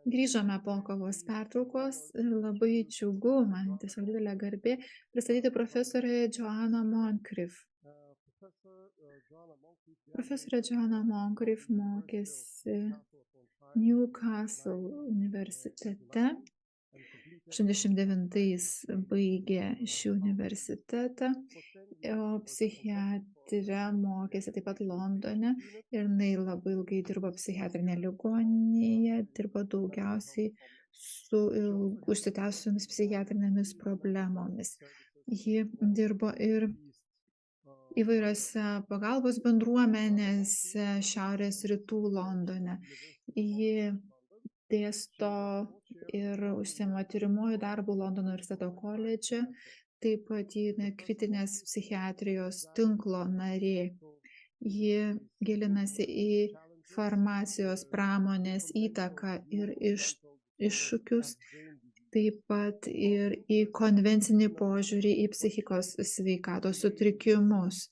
Grįžome po kavos pertraukos ir labai džiugu, man tiesiog didelė garbė pristatyti profesorę Joanną Moncrief. Profesorė Joanna Moncrief mokėsi Newcastle universitete. 89-ais baigė šį universitetą, o psichiatrė mokėsi taip pat Londone ir jinai labai ilgai dirbo psichiatrinėje ligoninėje, dirbo daugiausiai su užsitęsusiomis psichiatrinėmis problemomis. Ji dirbo ir įvairiose pagalbos bendruomenėse Šiaurės rytų Londone. Ji dėsto ir užsiima tyrimuoju darbu Londono universiteto koledže, taip pat ji kritinės psichiatrijos tinklo narė. Ji gilinasi į farmacijos pramonės įtaką ir iššūkius, taip pat ir į konvencinį požiūrį į psichikos sveikatos sutrikimus.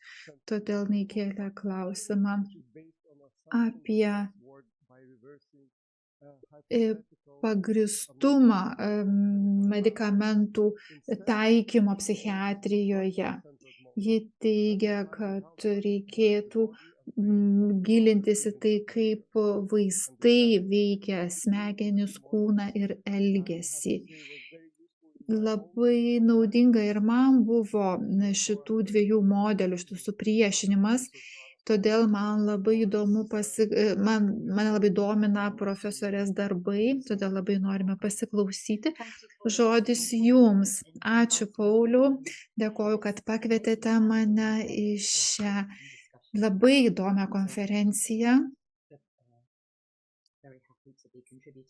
Todėl jinai kėlė klausimą apie pagrįstumą medikamentų taikymo psichiatrijoje. Ji teigia, kad reikėtų gilintis į tai, kaip vaistai veikia smegenis, kūną ir elgesį. Labai naudinga ir man buvo šitų dviejų modelių, šitų supriešinimas. Todėl man labai įdomu, mane labai domina profesorės darbai, todėl labai norime pasiklausyti. Žodis jums. Ačiū, Pauliau. Dėkoju, kad pakvietėte mane į šią labai įdomią konferenciją.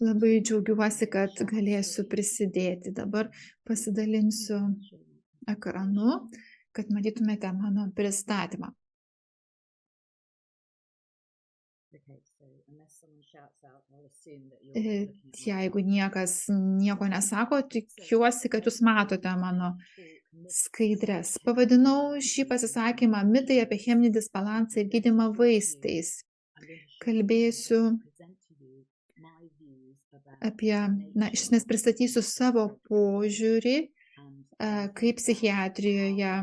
Labai džiaugiuosi, kad galėsiu prisidėti. Dabar pasidalinsiu ekranu, kad matytumėte mano pristatymą. Jeigu niekas nieko nesako, tikiuosi, kad jūs matote mano skaidres. Pavadinau šį pasisakymą mitai apie cheminį disbalansą ir gydymą vaistais. Kalbėsiu apie, iš esmės pristatysiu savo požiūrį, kaip psichiatrijoje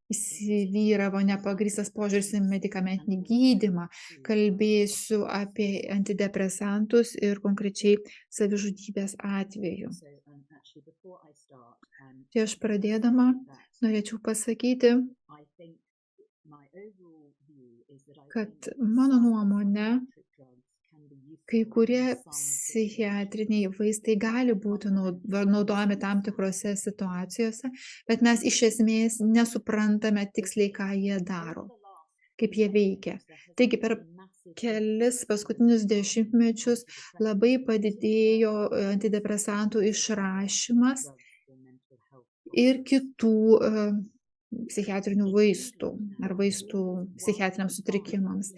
įsivyravo nepagrįstas požiūris į medikamentinį gydymą. Kalbėsiu apie antidepresantus ir konkrečiai savižudybės atveju. Prieš pradėdama norėčiau pasakyti, kad mano nuomonė, kai kurie psichiatriniai vaistai gali būti naudojami tam tikrose situacijose, bet mes iš esmės nesuprantame tiksliai, ką jie daro, kaip jie veikia. Taigi per kelis paskutinius dešimtmečius labai padidėjo antidepresantų išrašymas ir kitų psichiatrinių vaistų ar vaistų psichiatriniams sutrikimams.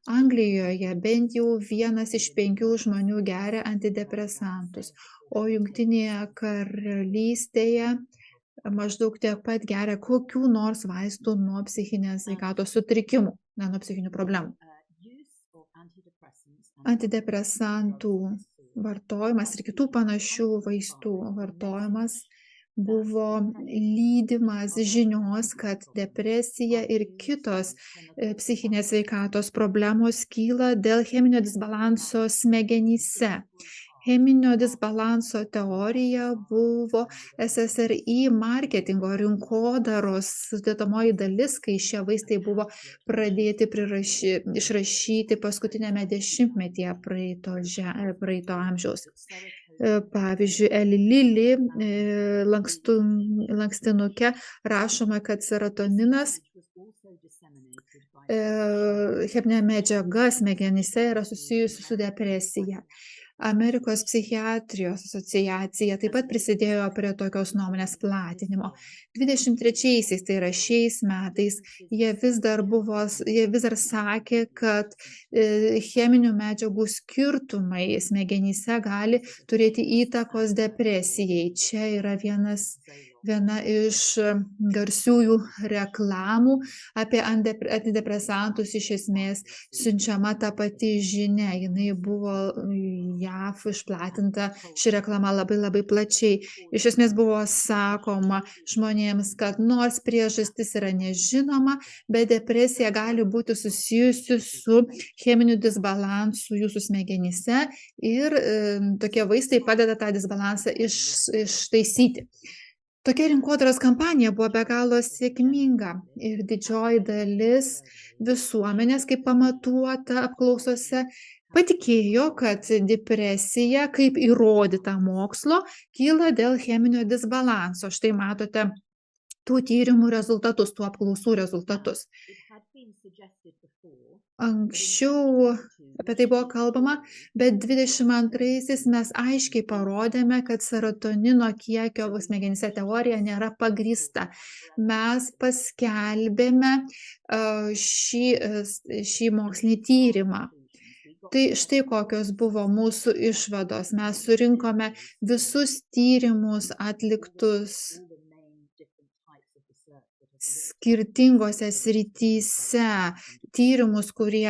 Anglijoje bent jau 1 iš 5 žmonių geria antidepresantus, o Jungtinėje karalystėje maždaug tiek pat geria kokių nors vaistų nuo psichinės sveikatos sutrikimų, nuo psichinių problemų. Antidepresantų vartojimas ir kitų panašių vaistų vartojimas buvo lydimas žinios, kad depresija ir kitos psichinės sveikatos problemos kyla dėl cheminio disbalanso smegenyse. Cheminio disbalanso teorija buvo SSRI marketingo rinkodaros sudėdamoji dalis, kai šie vaistai buvo pradėti išrašyti paskutinėme dešimtmetyje praeito amžiaus. Pavyzdžiui, Eli Lilly lankstinuke rašoma, kad serotoninas, cheminė medžiaga smegenyse, yra susijusi su depresija. Amerikos psichiatrijos asociacija taip pat prisidėjo prie tokios nuomonės platinimo. 23-aisiais, tai yra šiais metais, jie vis dar sakė, kad cheminių medžiagų skirtumai smegenyse gali turėti įtakos depresijai. Čia yra vienas viena iš garsiųjų reklamų apie antidepresantus iš esmės siunčiama ta pati žinia. Jinai buvo JAV išplatinta ši reklama labai plačiai. Iš esmės buvo sakoma žmonėms, kad nors priežastis yra nežinoma, bet depresija gali būti susijusi su cheminiu disbalansu jūsų smegenyse ir tokie vaistai padeda tą disbalansą ištaisyti. Tokia rinkodaros kampanija buvo be galo sėkminga ir didžioji dalis visuomenės, kaip pamatuota apklausose, patikėjo, kad depresija, kaip įrodyta mokslo, kyla dėl cheminio disbalanso. Štai matote tų tyrimų rezultatus, tų apklausų rezultatus. Anksčiau apie tai buvo kalbama, bet 22-aisiais mes aiškiai parodėme, kad serotonino kiekio smegenyse teorija nėra pagrįsta. Mes paskelbėme šį mokslinį tyrimą. Tai štai kokios buvo mūsų išvados. Mes surinkome visus tyrimus atliktus skirtingose srityse, tyrimus, kurie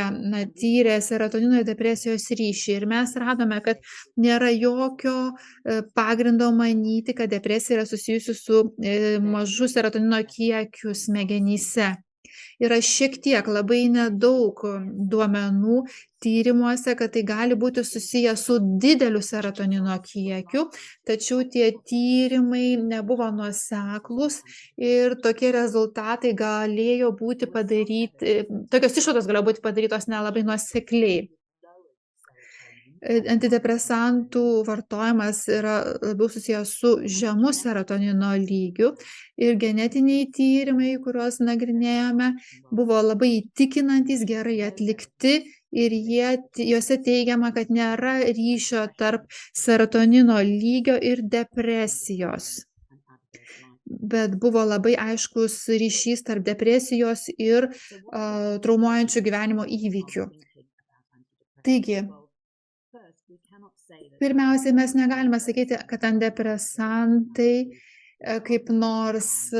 tyrė serotonino ir depresijos ryšį. Ir mes radome, kad nėra jokio pagrindo manyti, kad depresija yra susijusi su mažu serotonino kiekiu smegenyse. Yra šiek tiek, labai nedaug duomenų tyrimuose, kad tai gali būti susiję su dideliu serotonino kiekiu, tačiau tie tyrimai nebuvo nuoseklūs ir tokie rezultatai galėjo būti padaryti, tokios išvados galėjo būti padarytos nelabai nuosekliai. Antidepresantų vartojimas yra labiau susijęs su žemu serotonino lygiu ir genetiniai tyrimai, kuriuos nagrinėjome, buvo labai įtikinantys, gerai atlikti ir juose teigiama, kad nėra ryšio tarp serotonino lygio ir depresijos. Bet buvo labai aiškus ryšys tarp depresijos ir traumuojančių gyvenimo įvykių. Taigi, pirmiausiai, mes negalime sakyti, kad antidepresantai kaip nors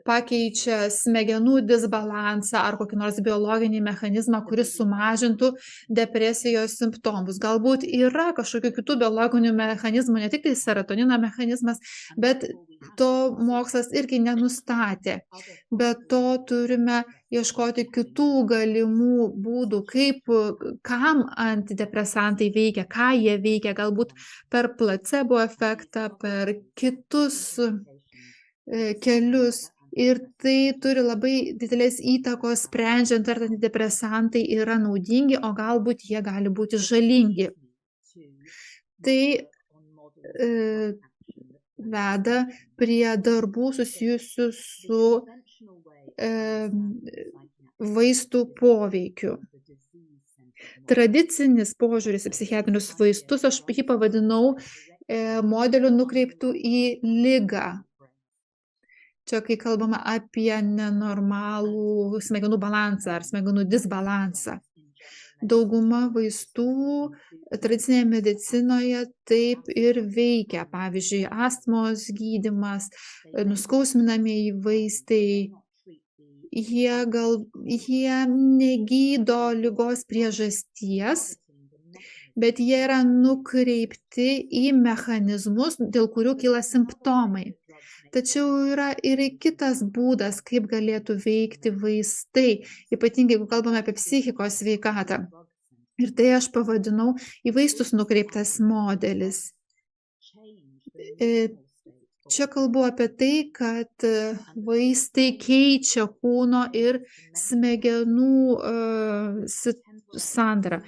pakeičia smegenų disbalansą ar kokį nors biologinį mechanizmą, kuris sumažintų depresijos simptomus. Galbūt yra kažkokių kitų biologinių mechanizmų, ne tik tai serotonino mechanizmas, bet to mokslas irgi nenustatė. Bet to turime ieškoti kitų galimų būdų, kam antidepresantai veikia, ką jie veikia, galbūt per placebo efektą, per kitus kelius. Ir tai turi labai didelės įtakos sprendžiant, ar antidepresantai yra naudingi, o galbūt jie gali būti žalingi. Tai veda prie darbų susijusių su vaistų poveikiu. Tradicinis požiūris į psichiatrinius vaistus, aš jį pavadinau modeliu nukreiptų į ligą. Čia, kai kalbama apie nenormalų smegenų balansą ar smegenų disbalansą. Dauguma vaistų tradicinėje medicinoje taip ir veikia. Pavyzdžiui, astmos gydymas, nuskausminamieji vaistai. Jie negydo ligos priežasties, bet jie yra nukreipti į mechanizmus, dėl kurių kyla simptomai. Tačiau yra ir kitas būdas, kaip galėtų veikti vaistai, ypatingai jeigu kalbame apie psichikos sveikatą. Ir tai aš pavadinau į vaistus nukreiptas modelis. Čia kalbu apie tai, kad vaistai keičia kūno ir smegenų sandarą.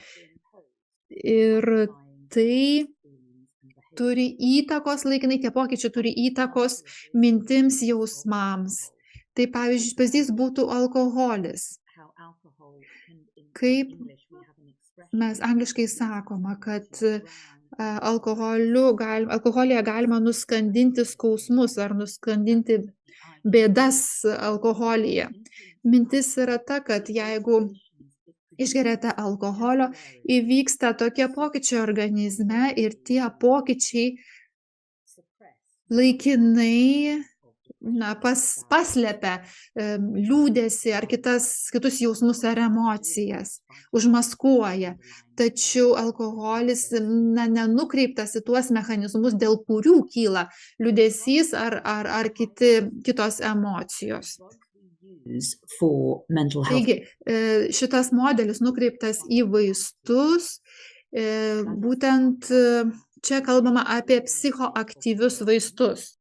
Ir tai turi įtakos laikinai, tie pokyčiai turi įtakos mintims, jausmams. Tai pavyzdžiui, pavyzdys būtų alkoholis. Kaip mes angliškai sakoma, kad alkoholyje galima nuskandinti skausmus ar nuskandinti bėdas alkoholyje. Mintis yra ta, kad jeigu išgeriate alkoholio, įvyksta tokie pokyčiai organizme ir tie pokyčiai laikinai paslepia liūdesį ar kitus jausmus ar emocijas, užmaskuoja. Tačiau alkoholis nenukreiptas į tuos mechanizmus, dėl kurių kyla liūdesys ar kitos emocijos. Taigi, šitas modelis nukreiptas į vaistus, būtent čia kalbama apie psichoaktyvius vaistus.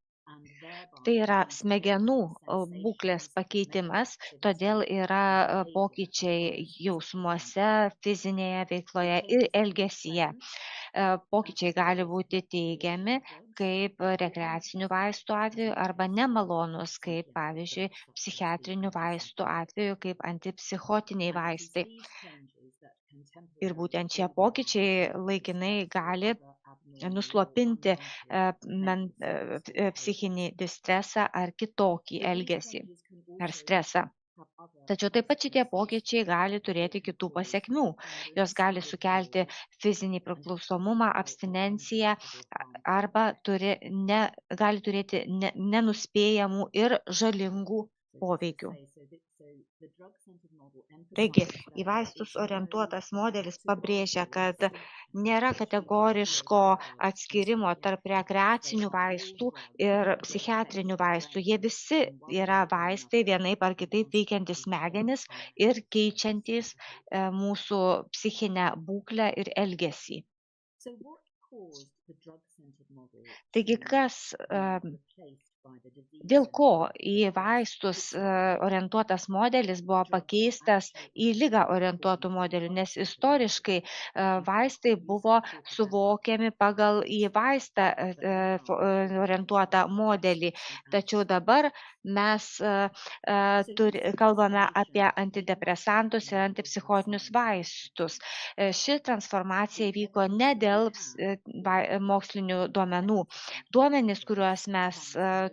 Tai yra smegenų būklės pakeitimas, todėl yra pokyčiai jausmuose, fizinėje veikloje ir elgesyje. Pokyčiai gali būti teigiami, kaip rekreacinių vaistų atveju, arba nemalonus, kaip pavyzdžiui psichiatrinių vaistų atveju, kaip antipsichotiniai vaistai. Ir būtent šie pokyčiai laikinai gali nuslopinti psichinį distresą ar kitokį elgesį ar stresą. Tačiau taip pat šitie pokyčiai gali turėti kitų pasekmių. Jos gali sukelti fizinį priklausomumą, abstinenciją arba gali turėti nenuspėjamų ir žalingų poveikių. Taigi, į vaistus orientuotas modelis pabrėžia, kad nėra kategoriško atskirimo tarp rekreacinių vaistų ir psichiatrinių vaistų. Jie visi yra vaistai vienaip ar kitaip veikiantys smegenis ir keičiantys mūsų psichinę būklę ir elgesį. Taigi, dėl ko į vaistus orientuotas modelis buvo pakeistas į ligą orientuotų modelių, nes istoriškai vaistai buvo suvokiami pagal į vaistą orientuotą modelį. Tačiau dabar mes kalbame apie antidepresantus ir antipsichotinius vaistus. Ši transformacija vyko ne dėl mokslinių duomenų. Duomenys, kuriuos mes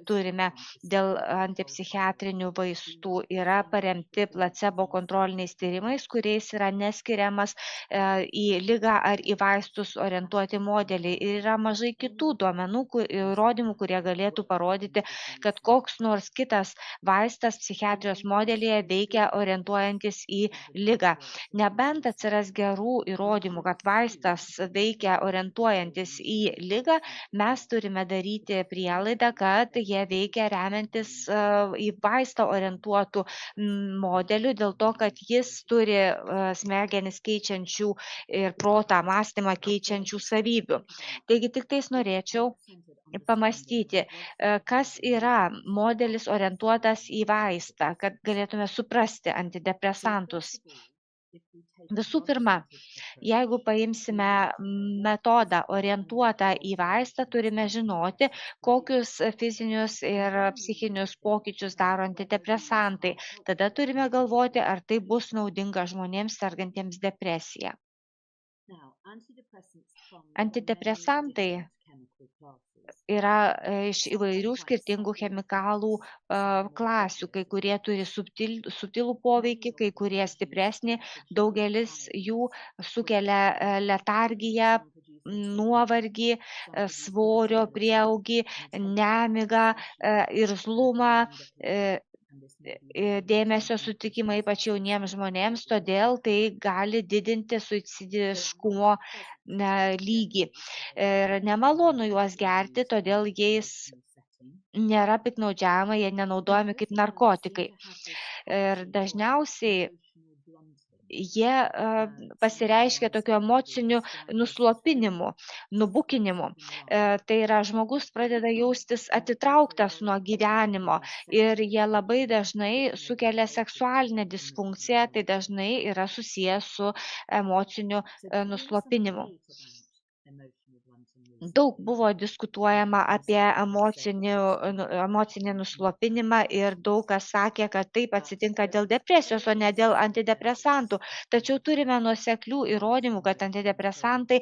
turime dėl antipsichiatrinių vaistų, yra paremti placebo kontroliniais tyrimais, kuriais yra neskiriamas į ligą ar į vaistus orientuoti modeliai. Ir yra mažai kitų duomenų, įrodymų, kurie galėtų parodyti, kad koks nors kitas vaistas psichiatrijos modelyje veikia orientuojantis į ligą. Nebent atsiras gerų įrodymų, kad vaistas veikia orientuojantis į ligą, mes turime daryti prielaidą, kad jie veikia remiantis į vaistą orientuotų modelių, dėl to, kad jis turi smegenis keičiančių ir protą, mąstymą keičiančių savybių. Taigi tik tais norėčiau pamastyti, kas yra modelis orientuotas į vaistą, kad galėtume suprasti antidepresantus. Visų pirma, jeigu paimsime metodą orientuotą į vaistą, turime žinoti, kokius fizinius ir psichinius pokyčius daro antidepresantai. Tada turime galvoti, ar tai bus naudinga žmonėms sergantiems depresiją. Antidepresantai yra iš įvairių skirtingų chemikalų klasių. Kai kurie turi subtilų poveikį, kai kurie stipresnį. Daugelis jų sukelia letargiją, nuovargį, svorio prieaugį, nemigą, irzlumą, dėmesio sutrikimą ypač jauniems žmonėms, todėl tai gali didinti suicidiškumo lygį. Ir nemalonu juos gerti, todėl jais nėra piktnaudžiavama, jie nenaudojami kaip narkotikai. Ir dažniausiai jie pasireiškia tokiu emociniu nuslopinimu, nubukinimu. Tai yra, žmogus pradeda jaustis atitrauktas nuo gyvenimo ir jie labai dažnai sukelia seksualinę disfunkciją, tai dažnai yra susijęs su emociniu nuslopinimu. Daug buvo diskutuojama apie emocinį nuslopinimą ir daug kas sakė, kad taip atsitinka dėl depresijos, o ne dėl antidepresantų. Tačiau turime nuoseklių įrodymų, kad antidepresantai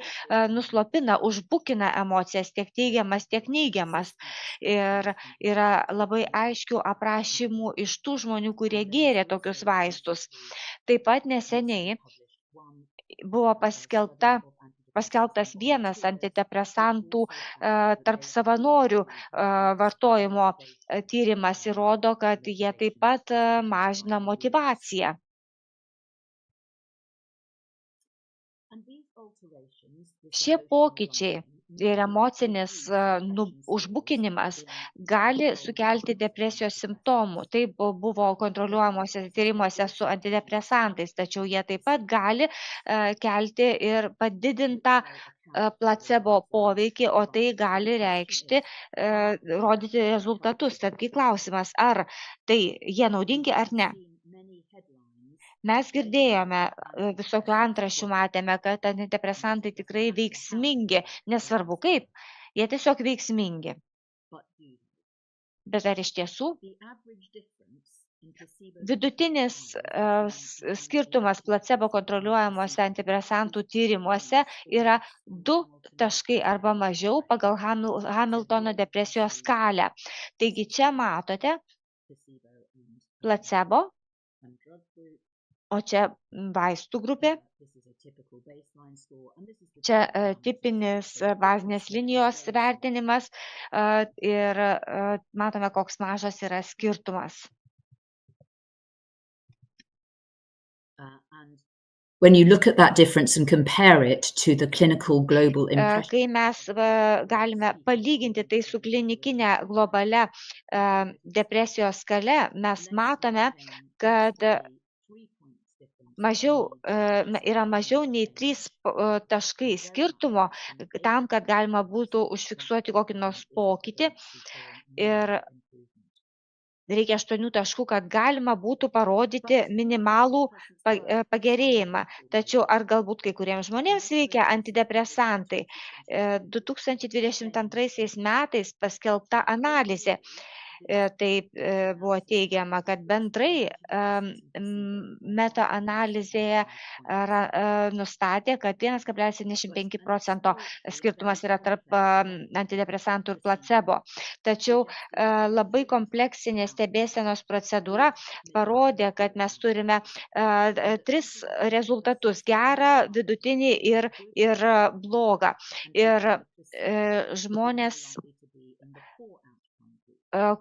nuslopina, užbukina emocijas, tiek teigiamas, tiek neigiamas. Ir yra labai aiškių aprašymų iš tų žmonių, kurie gėrė tokius vaistus. Taip pat neseniai buvo paskelbta paskelbtas vienas antidepresantų tarp savanorių vartojimo tyrimas įrodo, kad jie taip pat mažina motyvaciją. Šie pokyčiai ir emocinis užbukinimas gali sukelti depresijos simptomų. Tai buvo kontroliuojamuose tyrimuose su antidepresantais, tačiau jie taip pat gali kelti ir padidintą placebo poveikį, o tai gali reikšti, rodyti rezultatus. Tadgi klausimas, ar tai jie naudingi ar ne. Mes girdėjome, visokių antraščių matėme, kad antidepresantai tikrai veiksmingi, nesvarbu kaip, jie tiesiog veiksmingi. Bet ar iš tiesų? Vidutinis skirtumas placebo kontroliuojamuose antidepresantų tyrimuose yra 2 taškai arba mažiau pagal Hamiltono depresijos skalę. Taigi čia matote placebo, o čia vaistų grupė. Čia tipinis bazinės linijos vertinimas ir matome, koks mažas yra skirtumas. When you look at that difference and compare it to the clinical global impression. Kai mes galime palyginti tai su klinikinė globalia depresijos skale, mes matome, kad yra mažiau nei 3 taškai skirtumo tam, kad galima būtų užfiksuoti kokį nors pokytį. Ir reikia 8 taškų, kad galima būtų parodyti minimalų pagerėjimą. Tačiau ar galbūt kai kuriems žmonėms veikia antidepresantai? 2022 metais paskelbta analizė. Tai buvo teigiama, kad bendrai meta-analizėje nustatė, kad 1,75% skirtumas yra tarp antidepresantų ir placebo. Tačiau labai kompleksinė stebėsenos procedūra parodė, kad mes turime 3 rezultatus: gerą, vidutinį ir blogą. Ir žmonės,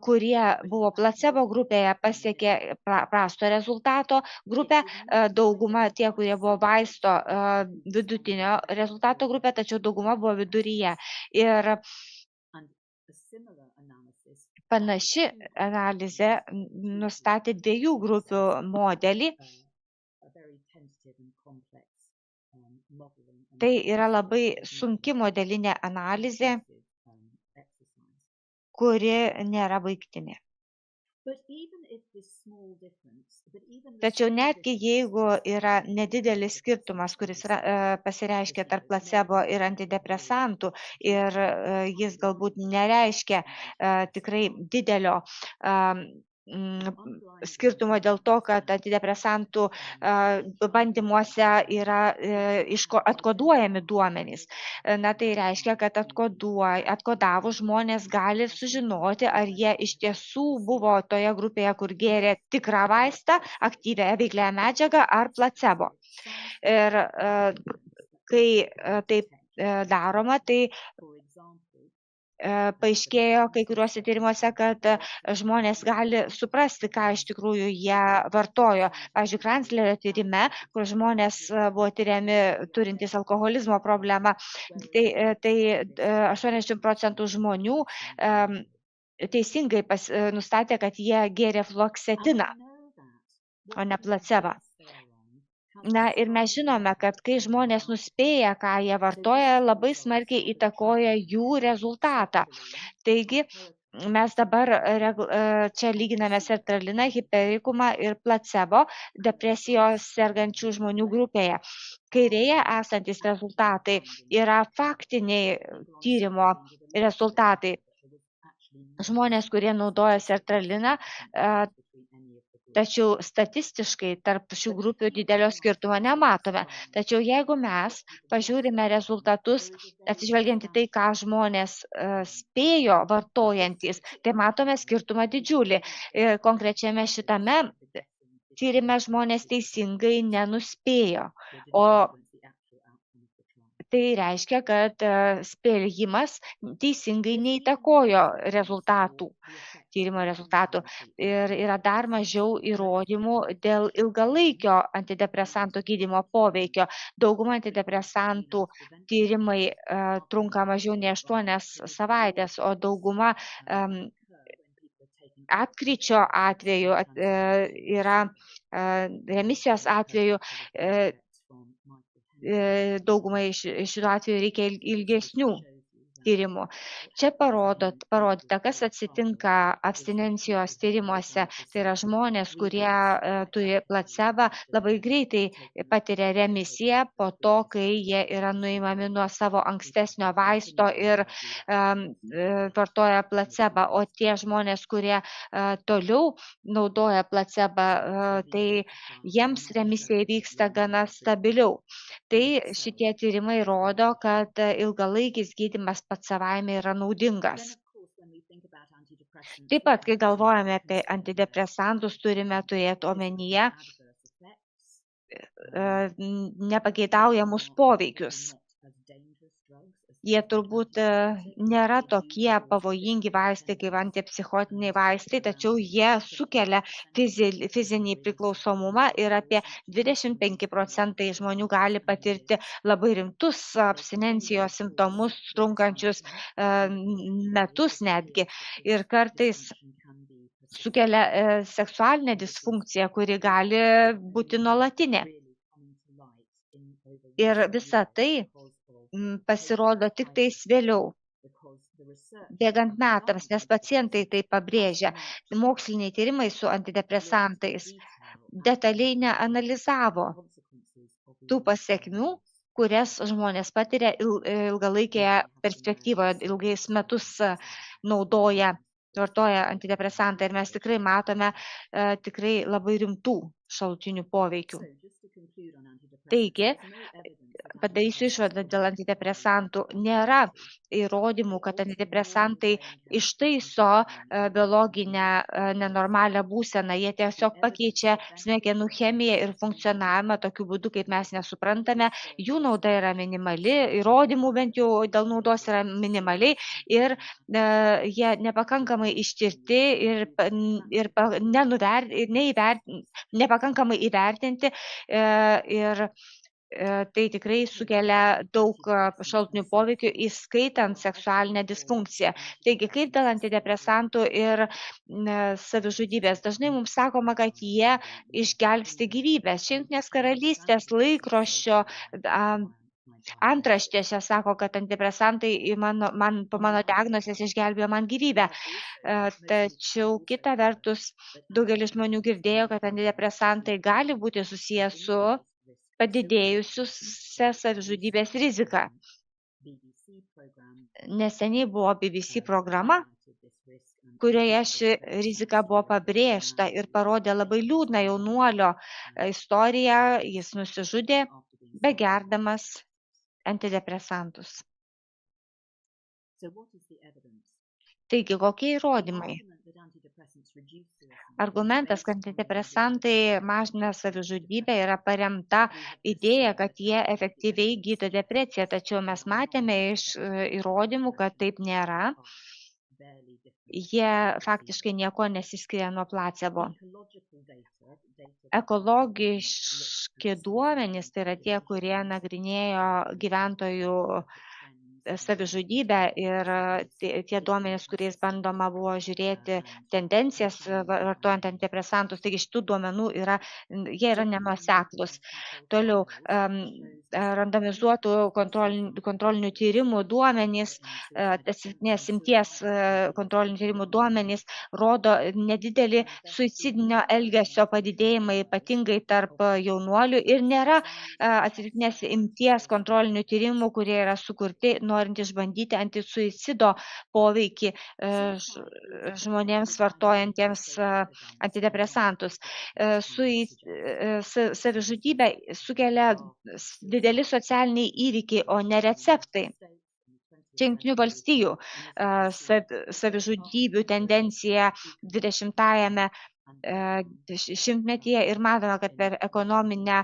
kurie buvo placebo grupėje, pasiekė prasto rezultato grupę, dauguma tie, kurie buvo vaisto, vidutinio rezultato grupė, tačiau dauguma buvo viduryje. Ir panaši analizė nustatė 2 grupių modelį. Tai yra labai sunki modelinė analizė, kuri nėra baigtinė. Tačiau netgi jeigu yra nedidelis skirtumas, kuris pasireiškia tarp placebo ir antidepresantų, ir jis galbūt nereiškia tikrai didelio skirtumo dėl to, kad antidepresantų bandymuose yra atkoduojami duomenys. Na, tai reiškia, kad atkodavus žmonės gali sužinoti, ar jie iš tiesų buvo toje grupėje, kur gėrė tikrą vaistą, aktyvią veikliąją medžiagą ar placebo. Ir kai taip daroma, tai paaiškėjo kai kuriuose tyrimuose, kad žmonės gali suprasti, ką iš tikrųjų jie vartojo. Pavyzdžiui, Kranzlerio tyrime, kur žmonės buvo tyriami turintys alkoholizmo problemą, tai 80% žmonių teisingai nustatė, kad jie gėrė fluoksetiną, o ne placebą. Na, ir mes žinome, kad kai žmonės nuspėja, ką jie vartoja, labai smarkiai įtakoja jų rezultatą. Taigi, mes dabar čia lyginame sertraliną, hiperikumą ir placebo depresijos sergančių žmonių grupėje. Kairėje esantis rezultatai yra faktiniai tyrimo rezultatai. Žmonės, kurie naudoja sertraliną, tačiau statistiškai tarp šių grupių didelio skirtumo nematome. Tačiau jeigu mes pažiūrime rezultatus, atsižvelgiant į tai, ką žmonės spėjo vartojantis, tai matome skirtumą didžiulį. Ir konkrečiame šitame tyrime žmonės teisingai nenuspėjo, o tai reiškia, kad spėjimas teisingai neįtakojo tyrimo rezultatų ir yra dar mažiau įrodymų dėl ilgalaikio antidepresantų gydymo poveikio. Dauguma antidepresantų tyrimai trunka mažiau nei 8 savaitės, o dauguma atkryčio atveju yra remisijos atveju. Daugumai šiuo atveju reikia ilgesnių tyrimų. Čia parodyta, kas atsitinka abstinencijos tyrimuose. Tai yra žmonės, kurie turi placebą, labai greitai patiria remisiją po to, kai jie yra nuimami nuo savo ankstesnio vaisto ir vartoja placebą. O tie žmonės, kurie toliau naudoja placebą, tai jiems remisija vyksta gana stabiliau. Tai šitie tyrimai rodo, kad ilgalaikis gydymas pats savaime yra naudingas. Taip pat, kai galvojame apie antidepresantus, turime turėti omenyje nepageidaujamus poveikius. Jie turbūt nėra tokie pavojingi vaistai kaip antipsichotiniai vaistai, tačiau jie sukelia fizinį priklausomumą ir apie 25% žmonių gali patirti labai rimtus abstinencijos simptomus, trunkančius metus netgi. Ir kartais sukelia seksualinę disfunkciją, kuri gali būti nuolatinė. Ir visa tai pasirodo tik tais vėliau, bėgant metams, nes pacientai tai pabrėžia. Moksliniai tyrimai su antidepresantais detaliai neanalizavo tų pasekmių, kurias žmonės patiria ilgalaikėje perspektyvoje, ilgais metus vartoja antidepresantą ir mes tikrai matome tikrai labai rimtų šalutinių poveikių. Taigi, padarysiu išvadą dėl antidepresantų. Nėra įrodymų, kad antidepresantai ištaiso biologinę nenormalią būseną. Jie tiesiog pakeičia smegenų chemiją ir funkcionavimą tokiu būdu, kaip mes nesuprantame. Jų nauda yra minimali, įrodymų bent jau dėl naudos yra minimaliai ir jie nepakankamai ištirti ir nepakankamai įvertinti ir tai tikrai sukelia daug šalutinių poveikių, įskaitant seksualinę disfunkciją. Taigi, kaip dėl antidepresantų ir savižudybės? Dažnai mums sakoma, kad jie išgelbsti gyvybės. Jungtinės karalystės laikraščio antraštėse sako, kad antidepresantai po mano diagnozės išgelbėjo man gyvybę. Tačiau kita vertus, daugelis žmonių girdėjo, kad antidepresantai gali būti susijęs su padidėjusią savižudybės riziką. Neseniai buvo BBC programa, kurioje ši rizika buvo pabrėžta ir parodė labai liūdną jaunuolio istoriją. Jis nusižudė begerdamas antidepresantus. Taigi, kokie įrodymai? Argumentas, kad antidepresantai mažina savižudybę, yra paremta idėja, kad jie efektyviai gydo depresiją, tačiau mes matėme iš įrodymų, kad taip nėra. Jie faktiškai nieko nesiskiria nuo placebo. Ekologiški duomenys, tai yra tie, kurie nagrinėjo gyventojų savižudybę ir tie duomenys, kuriais bandoma buvo žiūrėti tendencijas vartojant antidepresantus, taigi šitų duomenų jie yra nenuoseklūs. Toliau, randomizuotų kontrolinių tyrimų duomenys, 70 kontrolinių tyrimų duomenys rodo nedidelį suicidinio elgesio padidėjimą, ypatingai tarp jaunuolių, ir nėra atsitiktinės imties kontrolinių tyrimų, kurie yra sukurti norint išbandyti antisuicido poveikį žmonėms vartojantiems antidepresantus. Savižudybę sukelia dideli socialiniai įvykiai, o ne receptai. Jungtinių valstijų savižudybių tendencija 20-ajame šimtmetyje ir matome, kad per ekonominę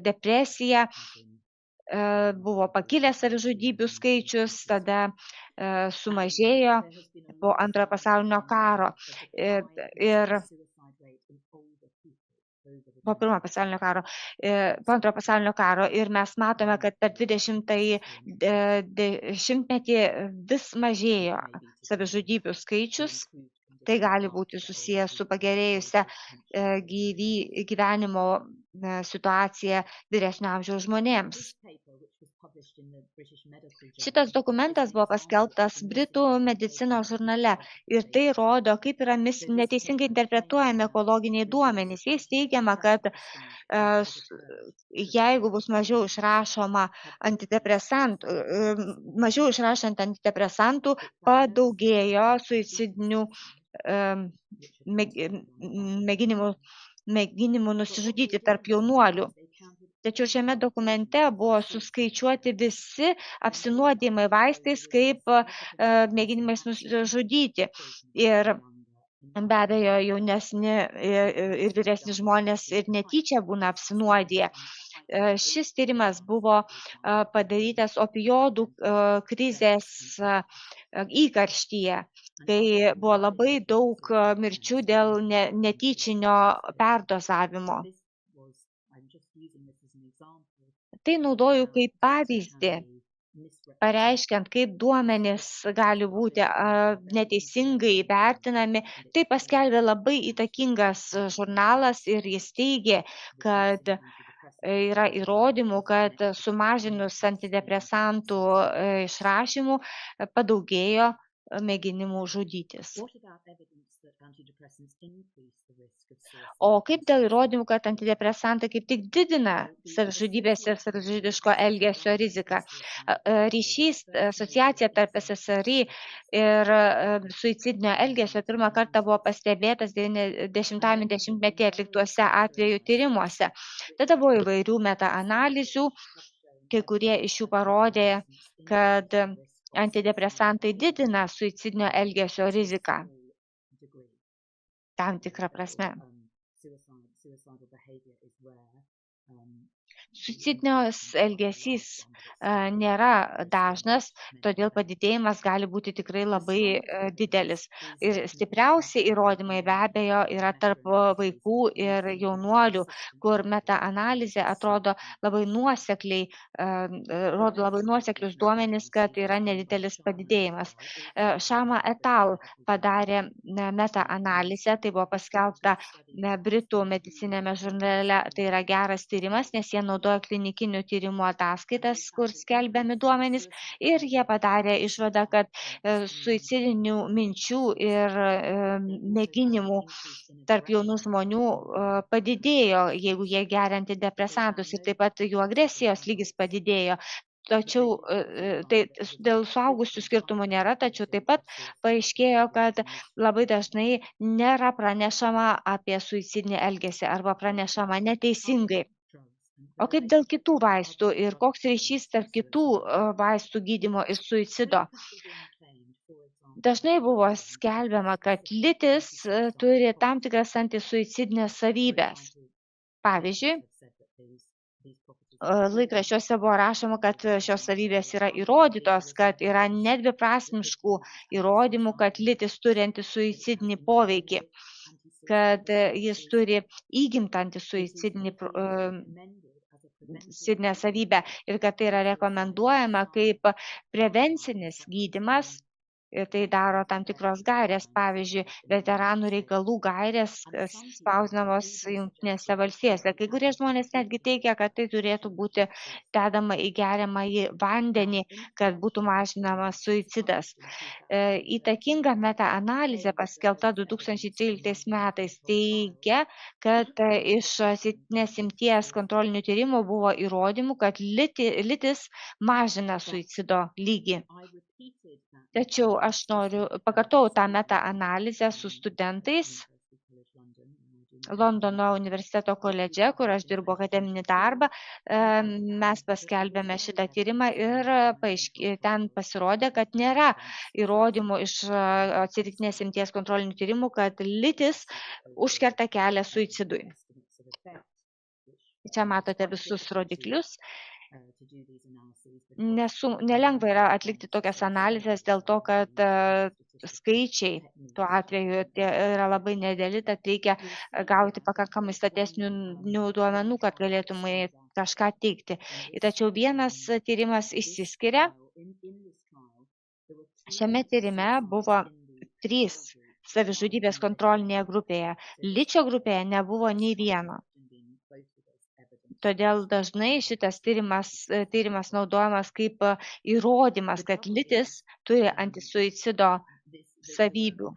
depresiją buvo pakilęs savižudybių skaičius, tada sumažėjo po antrojo pasaulinio karo. Ir po pirmojo pasaulinio karo, po antrojo pasaulinio karo. Ir mes matome, kad per 20-ąjį dešimtmetį vis mažėjo savižudybių skaičius. Tai gali būti susijęs su pagerėjusia gyvenimo situacija vyresnio amžiaus žmonėms. Šitas dokumentas buvo paskelbtas Britų medicinos žurnale ir tai rodo, kaip yra neteisingai interpretuojami ekologiniai duomenys. Jais teigiama, kad jeigu bus mažiau išrašoma antidepresantų, mažiau išrašant antidepresantų, padaugėjo suicidinių mėginimų nusižudyti tarp jaunuolių. Tačiau šiame dokumente buvo suskaičiuoti visi apsinuodijimai vaistais kaip mėginimais nusižudyti. Ir be abejo, jaunesni ir vyresni žmonės ir netyčia būna apsinuodiję. Šis tyrimas buvo padarytas opijodų krizės įkarštyje, kai buvo labai daug mirčių dėl netyčinio perdozavimo. Tai naudoju kaip pavyzdį, pareiškiant, kaip duomenys gali būti neteisingai vertinami. Tai paskelbė labai įtakingas žurnalas ir jis teigė, kad yra įrodymų, kad sumažinus antidepresantų išrašymų padaugėjo mėginimų žudytis. O kaip dėl įrodymų, kad antidepresantai kaip tik didina savižudybės ir savižudiško elgesio riziką? Ryšys, asociacija tarp SSRI ir suicidinio elgesio pirmą kartą buvo pastebėtas 90-ame dešimtmetyje atliktuose atvejų tyrimuose. Tada buvo įvairių metaanalizių, kai kurie iš jų parodė, kad antidepresantai didina suicidinio elgesio riziką tam tikrą prasme. Suicidinio elgesys nėra dažnas, todėl padidėjimas gali būti tikrai labai didelis. Ir stipriausi įrodymai be abejo yra tarp vaikų ir jaunuolių, kur metaanalizė atrodo labai nuosekliai, rodo labai nuoseklius duomenis, kad yra nedidelis padidėjimas. Shama et al. Padarė metaanalizę, tai buvo paskelbta Britų medicinėme žurnale, tai yra geras tyrimas, nes jie naudoja klinikinių tyrimų ataskaitas, kur skelbiami duomenys, ir jie padarė išvadą, kad suicidinių minčių ir mėginimų tarp jaunų žmonių padidėjo, jeigu jie geria antidepresantus, ir taip pat jų agresijos lygis padidėjo. Tačiau tai dėl suaugusių skirtumų nėra, tačiau taip pat paaiškėjo, kad labai dažnai nėra pranešama apie suicidinį elgesį arba pranešama neteisingai. O kaip dėl kitų vaistų ir koks ryšys tarp kitų vaistų gydymo ir suicido? Dažnai buvo skelbiama, kad litis turi tam tikras antisuicidinės savybės. Pavyzdžiui, laikraščiuose buvo rašoma, kad šios savybės yra įrodytos, kad yra nedviprasmiškų įrodymų, kad litis turi antisuicidinį poveikį, kad jis turi įgimtą antisuicidinį savybę ir kad tai yra rekomenduojama kaip prevencinis gydymas. Ir tai daro tam tikros gairės, pavyzdžiui, veteranų reikalų gairės spausdinamos Jungtinėse valstijose. Kai kurie žmonės netgi teigia, kad tai turėtų būti dedama į geriamąjį vandenį, kad būtų mažinamas suicidas. Įtakinga metaanalizė paskelbta 2013 metais teigia, kad iš 70 kontrolinių tyrimų buvo įrodymų, kad litis mažina suicido lygį. Tačiau aš pakartau tą metaanalizę su studentais Londono universiteto koledže, kur aš dirbu akademinį darbą. Mes paskelbėme šitą tyrimą ir ten pasirodė, kad nėra įrodymų iš atsitiktinės imties kontrolinių tyrimų, kad litis užkerta kelią suicidui. Čia matote visus rodiklius. Nelengva yra atlikti tokias analizės dėl to, kad skaičiai tuo atveju yra labai nedėli, tad reikia gauti pakankamai statistinių duomenų, kad galėtumai kažką teikti. Tačiau vienas tyrimas išsiskiria. Šiame tyrime buvo 3 savižudybės kontrolinėje grupėje. Ličio grupėje nebuvo nei vieno. Todėl dažnai šitas tyrimas naudojamas kaip įrodymas, kad lytis turi antisuicido savybių.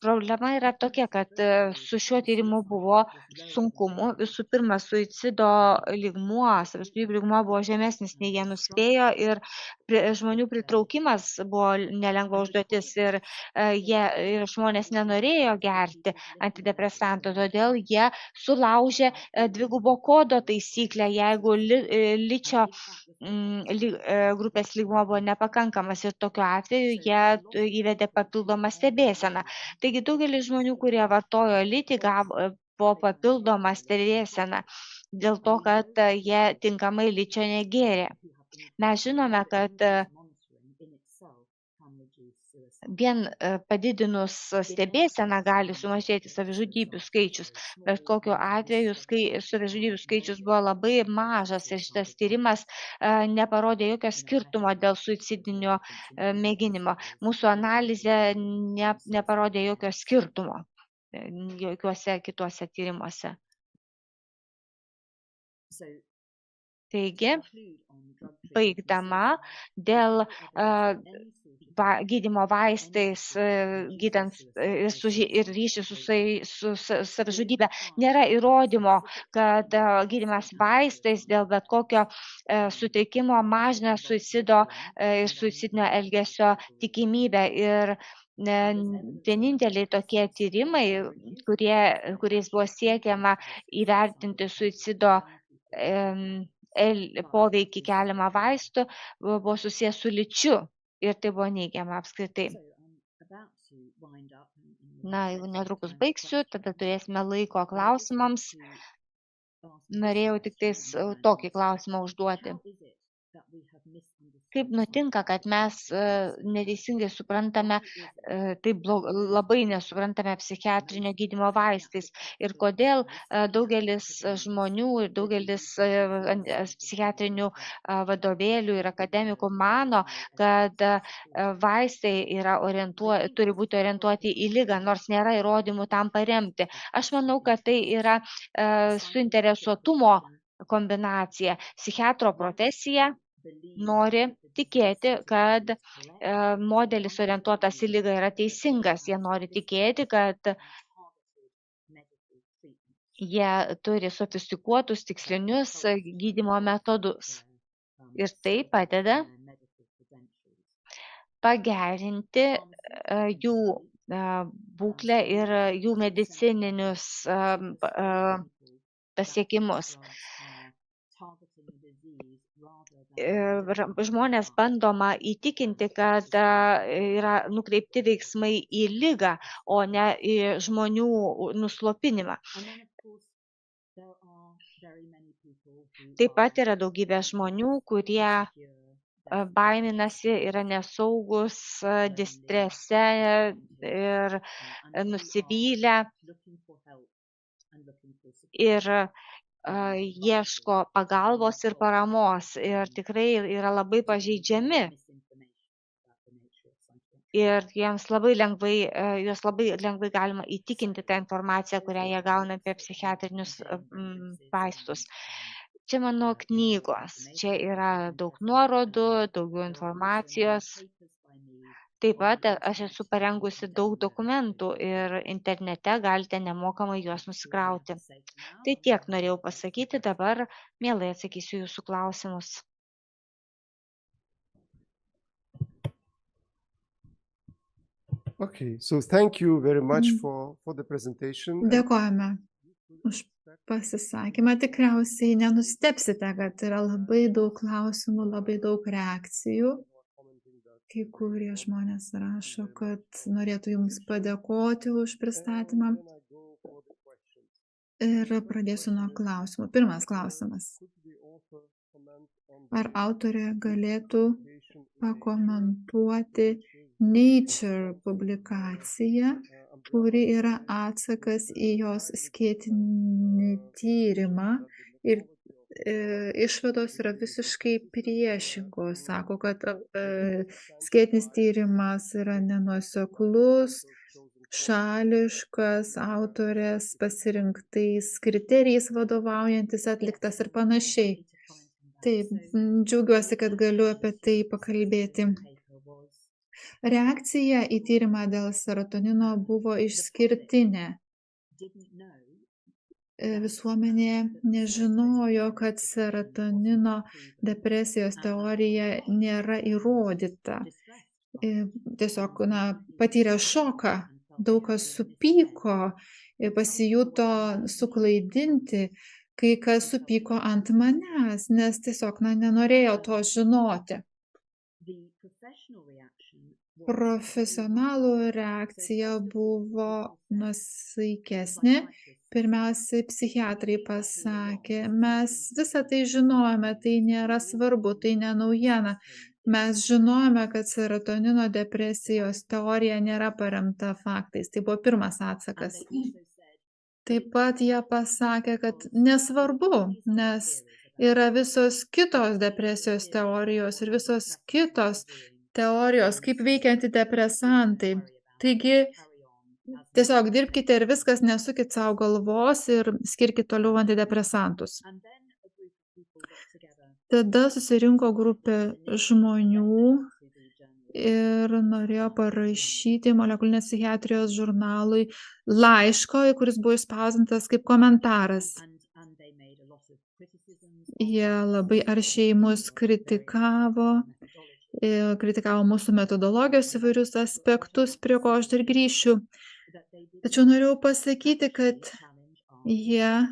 Problema yra tokia, kad su šiuo tyrimu buvo sunkumų. Visų pirma, suicido lygmuo, savižudybių lygmuo buvo žemesnis, nei jie nuspėjo, ir žmonių pritraukimas buvo nelengva užduotis, ir žmonės nenorėjo gerti antidepresantų, todėl jie sulaužė dvigubo kodo taisyklę, jeigu ličio grupės lygmuo buvo nepakankamas, ir tokiu atveju jie įvedė papildomą stebėseną. Taigi daugelis žmonių, kurie vartojo litį, gavo papildomą stebėseną dėl to, kad jie tinkamai ličio negėrė. Mes žinome, kad vien padidinus stebėseną gali sumažėti savižudybių skaičius, bet kokiu atveju savižudybių skaičius buvo labai mažas, ir šitas tyrimas neparodė jokio skirtumo dėl suicidinio mėginimo. Mūsų analizė neparodė jokio skirtumo jokiuose kituose tyrimuose. Taigi, baigdama, dėl gydymo vaistais gydant ir ryšį su savižudybė, nėra įrodymo, kad gydymas vaistais dėl bet kokio sutrikimo mažina suicido ir suicidinio elgesio tikimybę. Ir vieninteliai tokie tyrimai, kuriais buvo siekiama įvertinti suicido poveikį keliamą vaistų, buvo susijęs su lyčiu, ir tai buvo neigiama apskritai. Jau netrukus baigsiu, tada turėsime laiko klausimams. Norėjau tik tokį klausimą užduoti. Kaip nutinka, kad mes neteisingai suprantame, labai nesuprantame psichiatrinio gydymo vaistais, ir kodėl daugelis žmonių ir daugelis psichiatrinių vadovėlių ir akademikų mano, kad vaistai turi būti orientuoti į ligą, nors nėra įrodymų tam paremti. Aš manau, kad tai yra suinteresuotumo kombinacija. Psichiatro profesija nori tikėti, kad modelis orientuotas į ligą yra teisingas. Jie nori tikėti, kad jie turi sofistikuotus, tikslinius gydymo metodus. Ir tai padeda pagerinti jų būklę ir jų medicininius pasiekimus. Žmonės bandoma įtikinti, kad yra nukreipti veiksmai į ligą, o ne į žmonių nuslopinimą. Taip pat yra daugybė žmonių, kurie baiminasi, yra nesaugus, distrese ir nusivylę, ir ieško pagalbos ir paramos, ir tikrai yra labai pažeidžiami. Ir juos labai lengvai galima įtikinti tą informaciją, kurią jie gauna apie psichiatrinius vaistus. Čia mano knygos, čia yra daug nuorodų, daugiau informacijos. Taip pat aš esu parengusi daug dokumentų ir internete galite nemokamai juos nusikrauti. Tai tiek norėjau pasakyti, dabar mielai atsakysiu jūsų klausimus. Okay, so thank you very much for the presentation. Dėkojame už pasisakymą. Tikriausiai nenustebsite, kad yra labai daug klausimų, labai daug reakcijų. Kai kurie žmonės rašo, kad norėtų jums padėkoti už pristatymą. Ir pradėsiu nuo klausimų. Pirmas klausimas. Ar autorė galėtų pakomentuoti Nature publikaciją, kuri yra atsakas į jos skėtinį tyrimą ir išvados yra visiškai priešingos. Sako, kad skėtinis tyrimas yra nenuoseklus, šališkas, autorės pasirinktais kriterijais vadovaujantis atliktas ir panašiai. Taip, džiaugiuosi, kad galiu apie tai pakalbėti. Reakcija į tyrimą dėl serotonino buvo išskirtinė. Visuomenė nežinojo, kad serotonino depresijos teorija nėra įrodyta. Tiesiog patyrė šoką, daug kas supyko, pasijuto suklaidinti, kai kas supyko ant manęs, nes tiesiog nenorėjo to žinoti. Profesionalų reakcija buvo nuosaikesnė. Pirmiausiai psichiatrai pasakė, mes visą tai žinojome, tai nėra svarbu, tai ne naujiena. Mes žinojome, kad serotonino depresijos teorija nėra paremta faktais. Tai buvo pirmas atsakas. Taip pat jie pasakė, kad nesvarbu, nes yra visos kitos depresijos teorijos ir visos kitos teorijos, kaip veikia antidepresantai. Taigi, tiesiog dirbkite ir viskas, nesukit savo galvos ir skirkit toliau antidepresantus. Tada susirinko grupė žmonių ir norėjo parašyti molekulinės psichiatrijos žurnalui laiško, kuris buvo išspausdintas kaip komentaras. Jie labai aršiai mus kritikavo mūsų metodologijos įvairius aspektus, prie ko aš dar grįšiu. Tačiau norėjau pasakyti, kad jie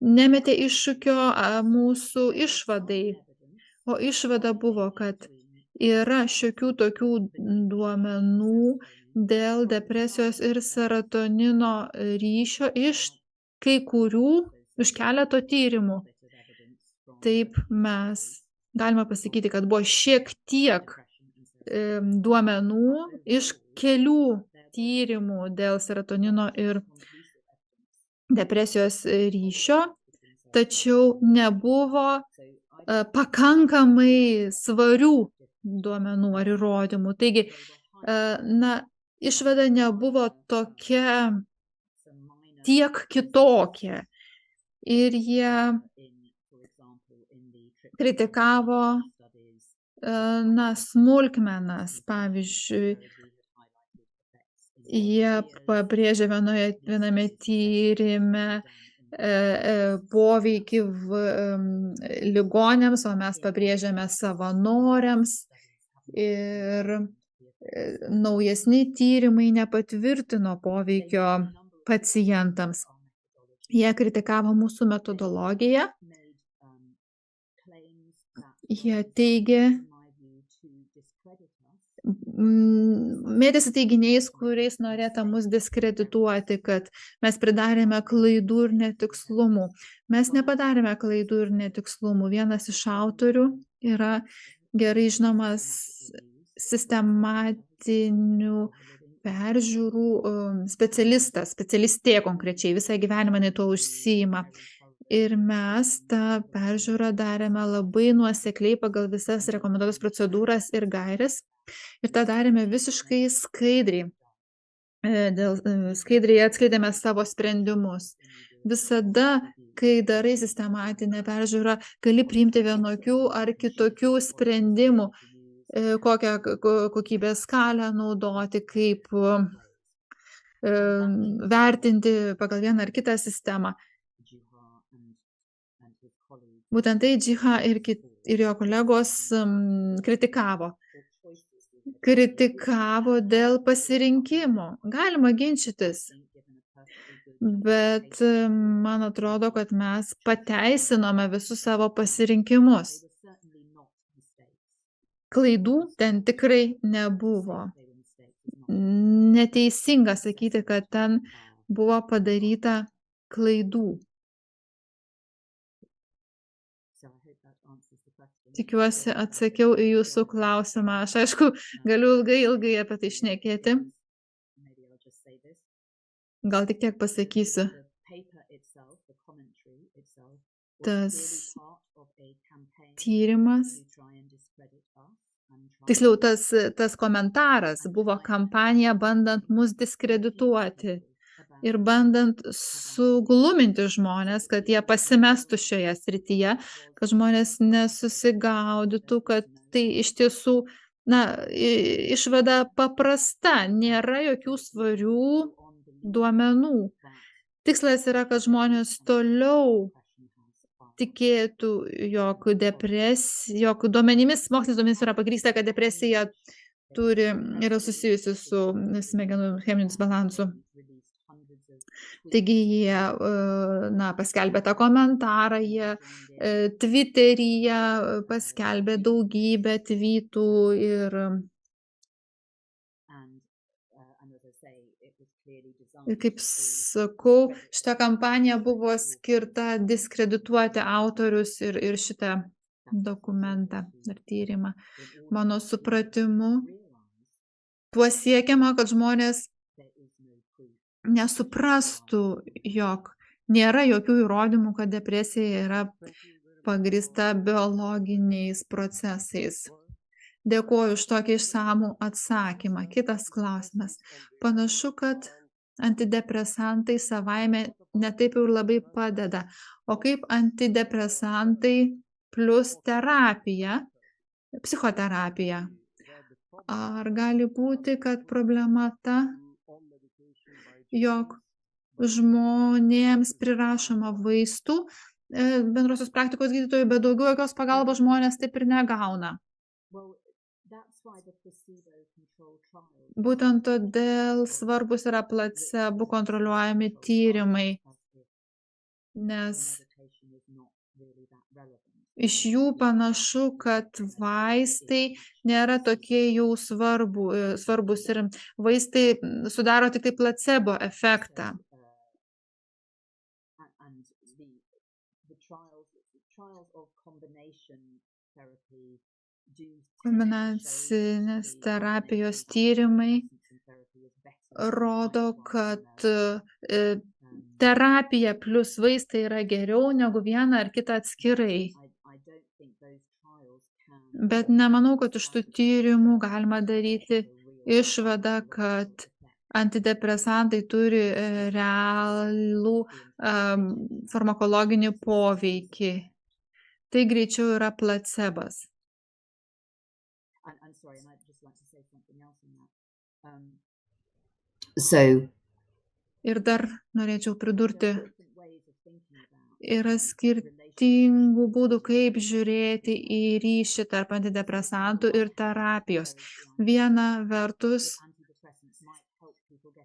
nemetė iššūkio mūsų išvadai. O išvada buvo, kad yra šiokių tokių duomenų dėl depresijos ir serotonino ryšio iš kai kurių, iš keleto tyrimų. Taip mes galima pasakyti, kad buvo šiek tiek duomenų iš kelių tyrimų dėl serotonino ir depresijos ryšio, tačiau nebuvo pakankamai svarių duomenų ar įrodymų. Taigi, išvada nebuvo tokia tiek kitokia. Ir jie kritikavo smulkmenas, pavyzdžiui, jie pabrėžė viename tyrime poveikį ligoniams, o mes pabrėžėme savanoriams ir naujesni tyrimai nepatvirtino poveikio pacientams. Jie kritikavo mūsų metodologiją. Jie teigė, mėtėsi teiginiais, kuriais norėta mus diskredituoti, kad mes pridarėme klaidų ir netikslumų. Mes nepadarėme klaidų ir netikslumų. Vienas iš autorių yra gerai žinomas sistematinių peržiūrų specialistė konkrečiai, visą gyvenimą jinai tuo užsiima. Ir mes tą peržiūrą darėme labai nuosekliai pagal visas rekomenduotas procedūras ir gaires. Ir tą darėme visiškai skaidriai. Skaidriai atskleidėme savo sprendimus. Visada, kai darai sistematinę peržiūrą, gali priimti vienokių ar kitokių sprendimų, kokią kokybės skalę naudoti, kaip vertinti pagal vieną ar kitą sistemą. Būtent tai Džiha ir jo kolegos kritikavo. Kritikavo dėl pasirinkimo. Galima ginčytis, bet man atrodo, kad mes pateisinome visus savo pasirinkimus. Klaidų ten tikrai nebuvo. Neteisinga sakyti, kad ten buvo padaryta klaidų. Tikiuosi atsakiau į jūsų klausimą. Aš aišku, galiu ilgai apie tai šnekėti. Gal tik tiek pasakysiu. Tas tyrimas, tiksliau tas komentaras buvo kampanija bandant mus diskredituoti ir bandant sugluminti žmonės, kad jie pasimestų šioje srityje, kad žmonės nesusigaudytų, kad tai iš tiesų, išvada paprasta, nėra jokių svarių duomenų. Tikslas yra, kad žmonės toliau tikėtų, jog duomenimis, mokslinis duomenimis yra pagrįsta, kad depresija yra susijusi su smegenų cheminiu disbalansu. Taigi jie paskelbė tą komentarą, jie Twitteryje paskelbė daugybę tweetų ir kaip sakau, šita kampanija buvo skirta diskredituoti autorius ir šitą dokumentą ar tyrimą. Mano supratimu, tuo siekiama, kad žmonės nesuprastų, jog nėra jokių įrodymų, kad depresija yra pagrįsta biologiniais procesais. Dėkuoju už tokį išsamų atsakymą. Kitas klausimas. Panašu, kad antidepresantai savaime netaip ir labai padeda. O kaip antidepresantai plus terapija, psichoterapija? Ar gali būti, kad problema ta, jog žmonėms prirašoma vaistų bendrosios praktikos gydytojų, bet daugiau jokios pagalbos žmonės taip ir negauna? Būtent todėl svarbus yra placebo kontroliuojami tyrimai, nes iš jų panašu, kad vaistai nėra tokie jau svarbus ir vaistai sudaro tik tai placebo efektą. Kombinacinės terapijos tyrimai rodo, kad terapija plus vaistai yra geriau negu viena ar kita atskirai. Bet nemanau, kad iš tų tyrimų galima daryti išvadą, kad antidepresantai turi realų farmakologinį poveikį. Tai greičiau yra placebas. Ir dar norėčiau pridurti, yra skirtingų būdų, kaip žiūrėti į ryšį tarp antidepresantų ir terapijos. Viena vertus,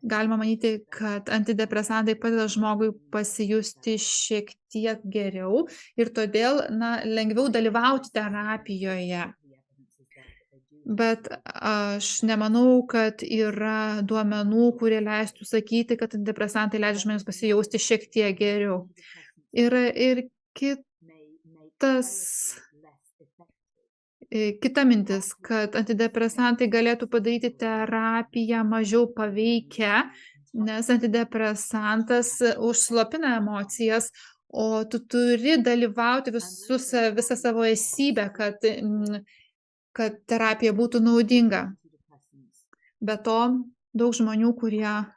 galima manyti, kad antidepresantai padeda žmogui pasijusti šiek tiek geriau ir todėl lengviau dalyvauti terapijoje. Bet aš nemanau, kad yra duomenų, kurie leistų sakyti, kad antidepresantai leidžia žmonėms pasijausti šiek tiek geriau. Yra ir kita mintis, kad antidepresantai galėtų padaryti terapiją mažiau paveikę, nes antidepresantas užslopina emocijas, o tu turi dalyvauti visą savo esybę, kad terapija būtų naudinga. Be to, daug žmonių, kurie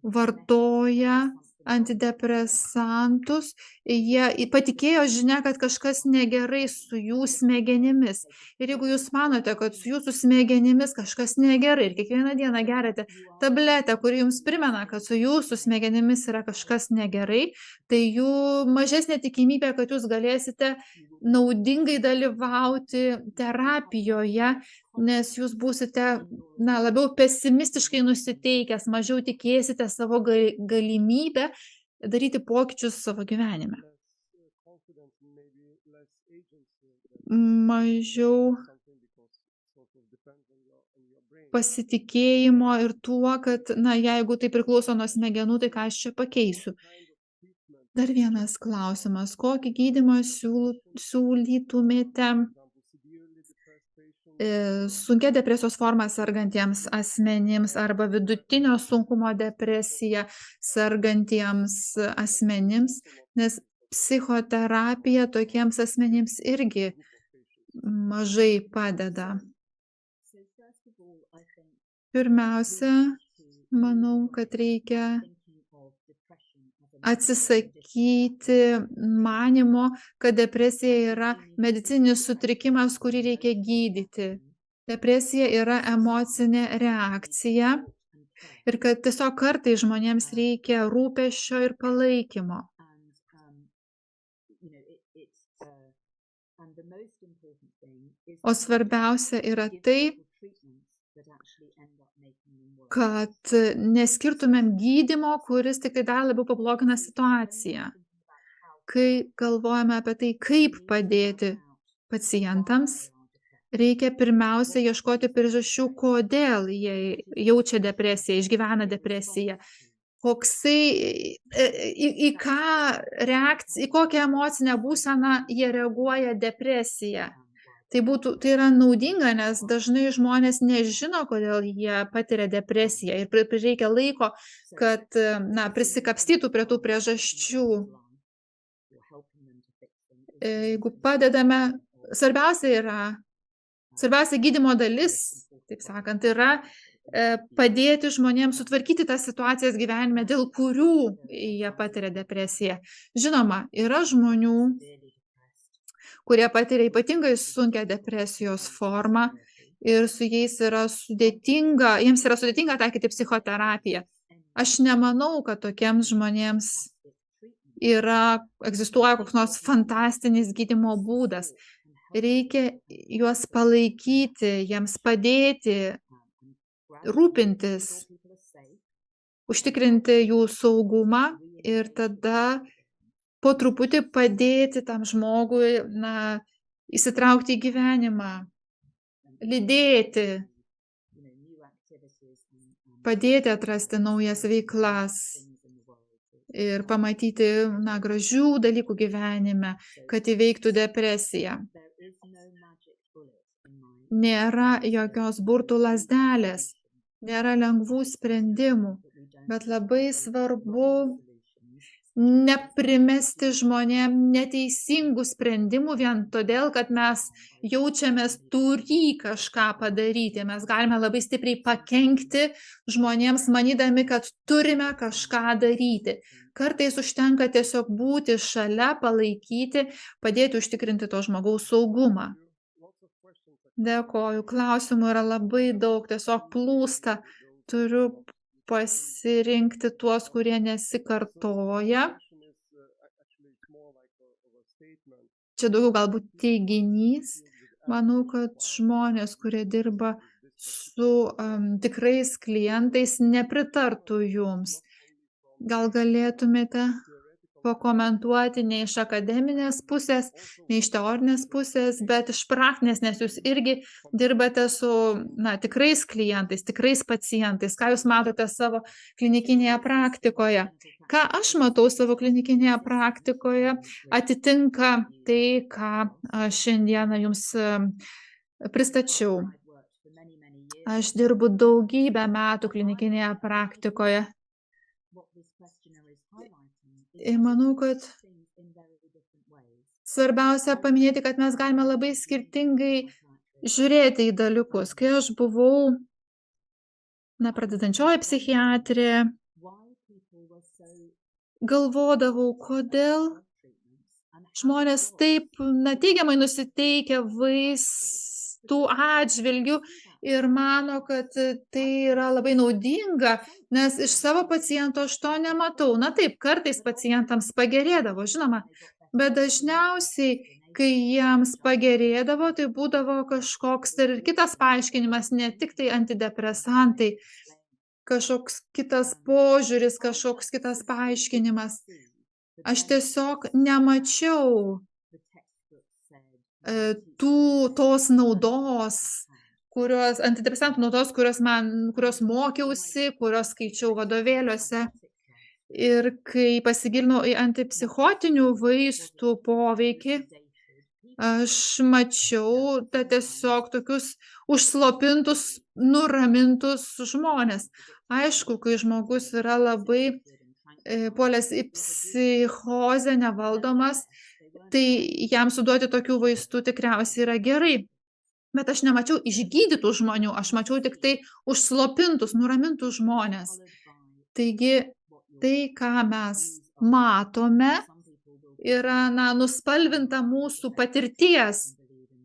vartoja antidepresantus, jie patikėjo žinia, kad kažkas negerai su jų smegenimis. Ir jeigu jūs manote, kad su jūsų smegenimis kažkas negerai ir kiekvieną dieną geriate tabletę, kuri jums primena, kad su jūsų smegenimis yra kažkas negerai, tai jų mažesnė tikimybė, kad jūs galėsite naudingai dalyvauti terapijoje, nes jūs būsite labiau pesimistiškai nusiteikęs, mažiau tikėsite savo galimybę daryti pokyčius savo gyvenime. Mažiau pasitikėjimo ir tuo, kad jeigu tai priklauso nuo smegenų, tai ką aš čia pakeisiu. Dar vienas klausimas. Kokį gydymą siūlytumėte sunkia depresijos forma sergantiems asmenims arba vidutinio sunkumo depresija sergantiems asmenims, nes psichoterapija tokiems asmenims irgi mažai padeda. Pirmiausia, manau, kad reikia atsisakyti manimo, kad depresija yra medicininis sutrikimas, kurį reikia gydyti. Depresija yra emocinė reakcija ir kad tiesiog kartais žmonėms reikia rūpesčio ir palaikymo. O svarbiausia yra tai, kad neskirtumėm gydymo, kuris tik dar labiau pablogina situaciją. Kai galvojame apie tai, kaip padėti pacientams, reikia pirmiausia ieškoti priežasčių, kodėl jie jaučia depresiją, išgyvena depresiją. Į kokią emocinę būseną jie reaguoja depresiją. Tai yra naudinga, nes dažnai žmonės nežino, kodėl jie patiria depresiją ir prireikia laiko, kad prisikapstytų prie tų priežasčių. Jeigu padedame, svarbiausia gydymo dalis, taip sakant, yra padėti žmonėms sutvarkyti tas situacijas gyvenime, dėl kurių jie patiria depresiją. Žinoma, yra žmonių, kurie patiria ypatingai sunkią depresijos formą ir su jais jiems yra sudėtinga taikyti psichoterapiją. Aš nemanau, kad tokiems žmonėms egzistuoja koks nors fantastinis gydymo būdas. Reikia juos palaikyti, jiems padėti, rūpintis, užtikrinti jų saugumą ir tada po truputį padėti tam žmogui įsitraukti į gyvenimą, lydėti, padėti atrasti naujas veiklas ir pamatyti gražių dalykų gyvenime, kad įveiktų depresiją. Nėra jokios burtų lazdelės, nėra lengvų sprendimų, bet labai svarbu neprimesti žmonėm neteisingų sprendimų vien todėl, kad mes jaučiamės turį kažką padaryti. Mes galime labai stipriai pakenkti žmonėms, manydami, kad turime kažką daryti. Kartais užtenka tiesiog būti šalia, palaikyti, padėti užtikrinti to žmogaus saugumą. Dėkoju, klausimų yra labai daug, tiesiog plūsta. Turiu pasirinkti tuos, kurie nesikartoja. Čia daugiau galbūt teiginys. Manau, kad žmonės, kurie dirba su tikrais klientais, nepritartų jums. Gal galėtumėte pakomentuoti ne iš akademinės pusės, ne iš teorinės pusės, bet iš praktinės, nes jūs irgi dirbate su tikrais klientais, tikrais pacientais. Ką jūs matote savo klinikinėje praktikoje? Ką aš matau savo klinikinėje praktikoje, atitinka tai, ką šiandieną jums pristačiau. Aš dirbu daugybę metų klinikinėje praktikoje. Ir manau, kad svarbiausia paminėti, kad mes galime labai skirtingai žiūrėti į dalykus. Kai aš buvau pradedančioji psichiatrė, galvodavau, kodėl žmonės taip teigiamai nusiteikę vaistų atžvilgių ir mano, kad tai yra labai naudinga, nes iš savo paciento aš to nematau. Taip, kartais pacientams pagerėdavo, žinoma, bet dažniausiai, kai jiems pagerėdavo, tai būdavo kažkoks ir kitas paaiškinimas, ne tik tai antidepresantai, kažkoks kitas požiūris, kažkoks kitas paaiškinimas. Aš tiesiog nemačiau tos naudos, antidepresantų naudos, kurios mokiausi, kurios skaičiau vadovėliuose. Ir kai pasigilinau į antipsichotinių vaistų poveikį, aš mačiau tiesiog tokius užslopintus, nuramintus žmones. Aišku, kai žmogus yra labai puolęs į psichozę, nevaldomas, tai jam suduoti tokių vaistų tikriausiai yra gerai. Bet aš nemačiau išgydytų žmonių, aš mačiau tik tai užslopintus, nuramintus žmonės. Taigi, tai, ką mes matome, yra nuspalvinta mūsų patirties.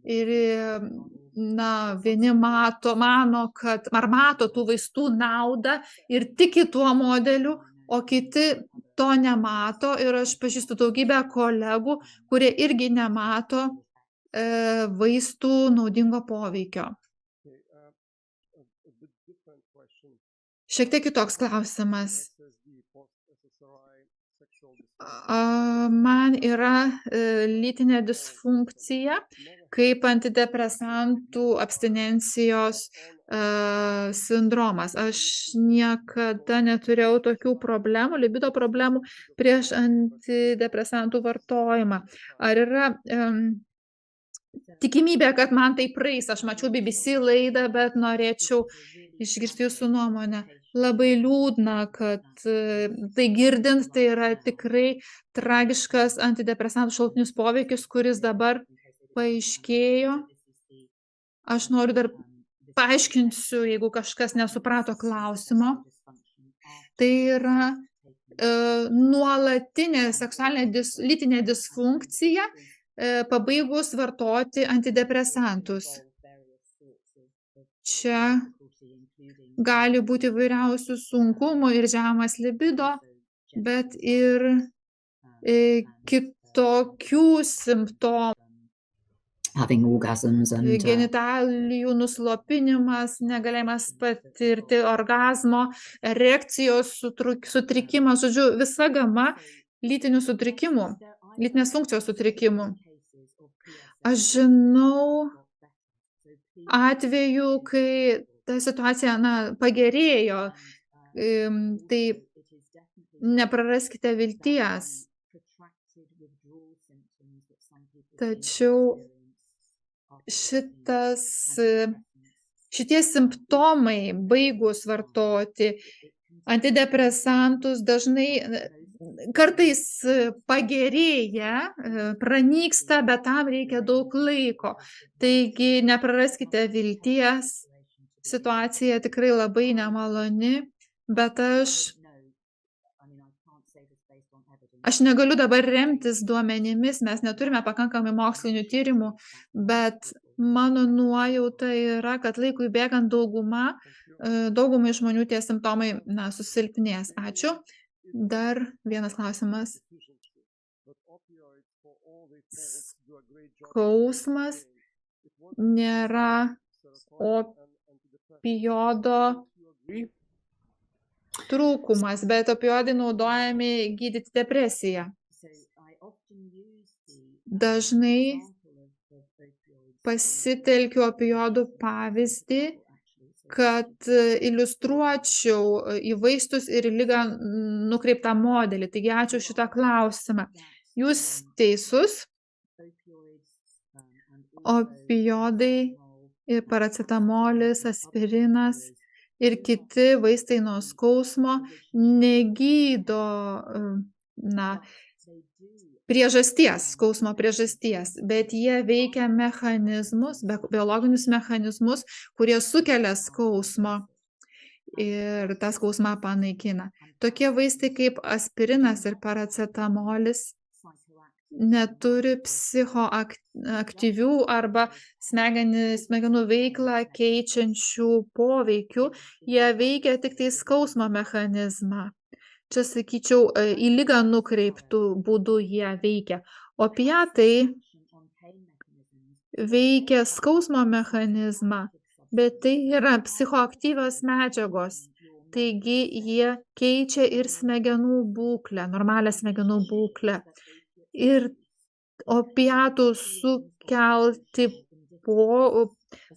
Ir vieni mano, kad ar mato tų vaistų naudą ir tiki tuo modeliu, o kiti to nemato. Ir aš pažįstu daugybę kolegų, kurie irgi nemato vaistų naudingo poveikio. Šiek tiek kitoks klausimas. Man yra lytinė disfunkcija kaip antidepresantų abstinencijos sindromas. Aš niekada neturėjau tokių problemų, libido problemų prieš antidepresantų vartojimą. Ar yra tikimybė, kad man tai praeis? Aš mačiau BBC laidą, bet norėčiau išgirsti jūsų nuomonę. Labai liūdna, kad tai girdint, tai yra tikrai tragiškas antidepresantų šalutinis poveikis, kuris dabar paaiškėjo. Aš noriu dar paaiškinsiu, jeigu kažkas nesuprato klausimo. Tai yra nuolatinė seksualinė lytinė disfunkcija pabaigus vartoti antidepresantus. Čia gali būti įvairiausių sunkumų ir žemas libido, bet ir kitokių simptomų. Having orgasms and genitalijų nuslopinimas, negalėjimas patirti orgazmo, erekcijos sutrikimas, žodžiu, visa gama lytinių sutrikimų, lytinės funkcijos sutrikimų. Aš žinau atvejų, kai ta situacija pagerėjo, tai nepraraskite vilties. Tačiau šitie simptomai baigus vartoti antidepresantus dažnai kartais pagerėja, pranyksta, bet tam reikia daug laiko. Taigi nepraraskite vilties. Situacija tikrai labai nemaloni, bet aš negaliu dabar remtis duomenimis, mes neturime pakankamai mokslinių tyrimų, bet mano nuojauta yra, kad laikui bėgant daugumai žmonių tie simptomai susilpnės. Ačiū. Dar vienas klausimas. Skausmas nėra opiodo trūkumas, bet opioidai naudojami gydyti depresiją. Dažnai pasitelkiu opioidų pavyzdį, kad iliustruočiau į vaistus ir ligą nukreiptą modelį. Taigi ačiū šitą klausimą. Jūs teisus. Opioidai ir paracetamolis, aspirinas ir kiti vaistai nuo skausmo negydo skausmo priežasties, bet jie veikia mechanizmus, biologinius mechanizmus, kurie sukelia skausmo ir tą skausmą panaikina. Tokie vaistai kaip aspirinas ir paracetamolis neturi psichoaktyvių arba smegenų veiklą keičiančių poveikių, jie veikia tik tai skausmo mechanizmą. Čia, sakyčiau, į ligą nukreiptų būdų jie veikia. Opiatai veikia skausmo mechanizmą, bet tai yra psichoaktyvios medžiagos. Taigi jie keičia ir smegenų būklę, normalią smegenų būklę. Ir opiatų sukelti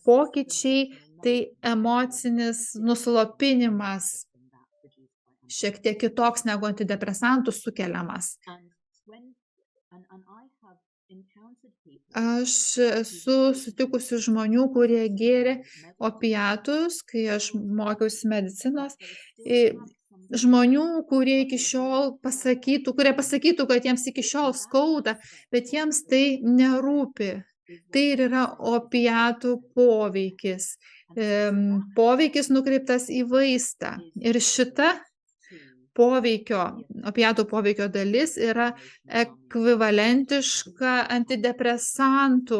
pokyčiai, tai emocinis nuslopinimas. šiek tiek kitoks negu antidepresantų sukeliamas. Aš esu sutikusi žmonių, kurie gėrė opiatus, kai aš mokiausi medicinos. Žmonių, kurie iki šiol pasakytų, kad jiems iki šiol skauda, bet jiems tai nerūpi. Tai ir yra opiatų poveikis. Poveikis nukreiptas į vaistą. Ir šita opiatų poveikio dalis yra ekvivalentiška antidepresantų,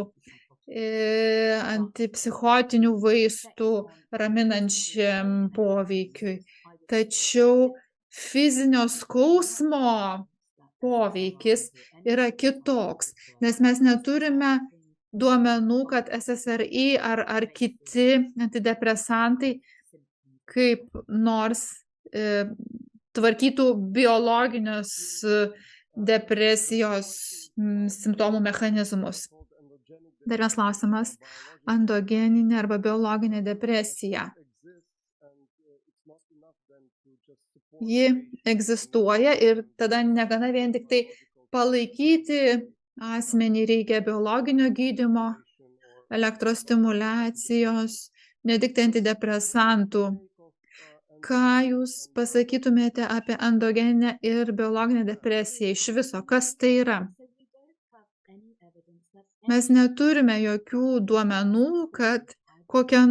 antipsichotinių vaistų raminančiam poveikiui. Tačiau fizinio skausmo poveikis yra kitoks, nes mes neturime duomenų, kad SSRI ar kiti antidepresantai kaip nors tvarkytų biologinius depresijos simptomų mechanizmus. Dar vienas klausimas - endogeninė arba biologinė depresija. Ji egzistuoja ir tada negana vien tik tai palaikyti asmenį, reikia biologinio gydymo, elektrostimuliacijos, ne tik tai antidepresantų. Ką jūs pasakytumėte apie endogeninę ir biologinę depresiją iš viso? Kas tai yra? Mes neturime jokių duomenų, kad kokia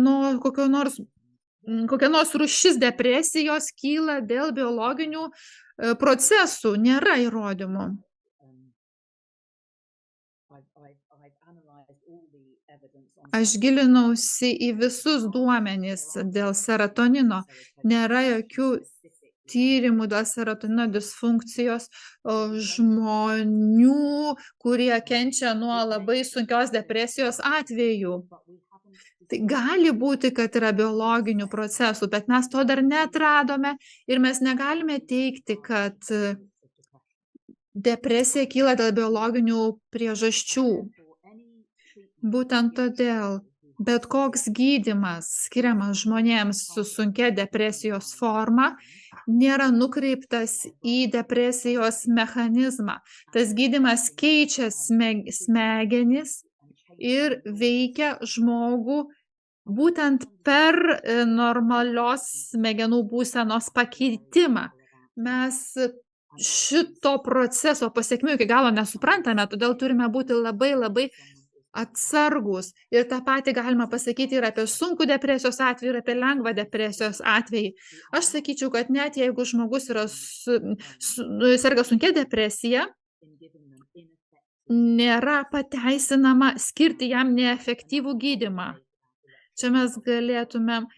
nors rūšis depresijos kyla dėl biologinių procesų. Nėra įrodymų. Aš gilinausi į visus duomenys dėl serotonino. Nėra jokių tyrimų dėl serotonino disfunkcijos žmonių, kurie kenčia nuo labai sunkios depresijos atvejų. Tai gali būti, kad yra biologinių procesų, bet mes to dar neatradome ir mes negalime teigti, kad depresija kyla dėl biologinių priežasčių. Būtent todėl bet koks gydymas skiriamas žmonėms su sunkia depresijos forma nėra nukreiptas į depresijos mechanizmą. Tas gydymas keičia smegenis ir veikia žmogų būtent per normalios smegenų būsenos pakeitimą. Mes šito proceso pasekmių iki galo nesuprantame, todėl turime būti labai atsargus. Ir tą patį galima pasakyti ir apie sunkų depresijos atvejį, ir apie lengvą depresijos atvejį. Aš sakyčiau, kad net jeigu žmogus serga sunkia depresija, nėra pateisinama skirti jam neefektyvų gydymą. Čia mes galėtumėm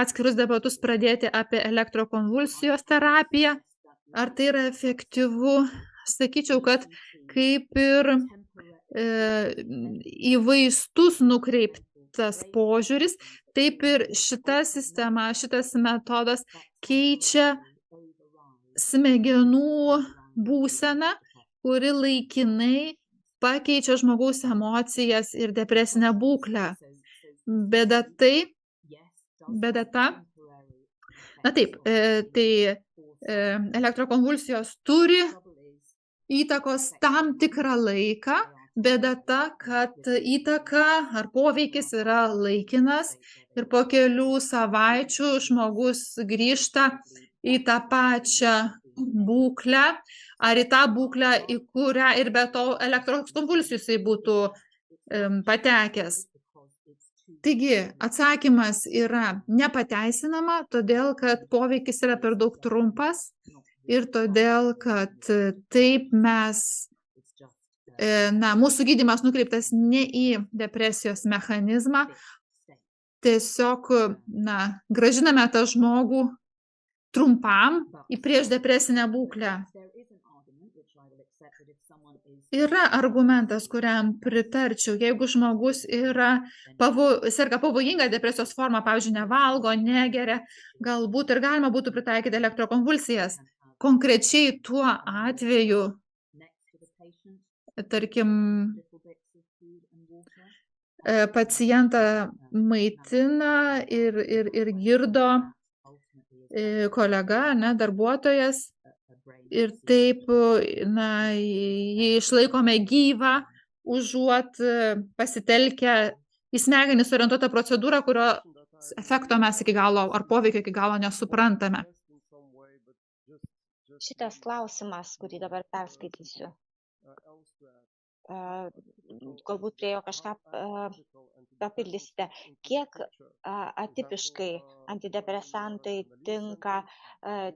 atskirus debatus pradėti apie elektrokonvulsijos terapiją. Ar tai yra efektyvu? Sakyčiau, kad kaip ir į vaistus nukreiptas požiūris, taip ir šita sistema, šitas metodas keičia smegenų būseną, kuri laikinai pakeičia žmogaus emocijas ir depresinę būklę. Bėda ta, na taip, tai elektrokonvulsijos turi įtakos tam tikrą laiką. Bėda ta, kad įtaka ar poveikis yra laikinas ir po kelių savaičių žmogus grįžta į tą pačią būklę ar į tą būklę, į kurią ir be to elektrokonvulsijų jisai būtų patekęs. Taigi, atsakymas yra nepateisinama, todėl kad poveikis yra per daug trumpas ir todėl, kad taip mūsų gydymas nukreiptas ne į depresijos mechanizmą, tiesiog grąžiname tą žmogų trumpam į priešdepresinę būklę. Yra argumentas, kuriam pritarčiau, jeigu žmogus serga pavojinga depresijos forma, pavyzdžiui, nevalgo, negeria, galbūt ir galima būtų pritaikyti elektrokonvulsijas. Konkrečiai tuo atveju, tarkim, pacientą maitina ir girdo kolega, ne, darbuotojas, ir taip, jį išlaikome gyvą, užuot pasitelkę į smegenis orientuotą procedūrą, kurio efekto mes iki galo ar poveikio iki galo nesuprantame. Šitas klausimas, kurį dabar perskaitysiu, galbūt prie jo kažką papildysite. Kiek atipiškai antidepresantai tinka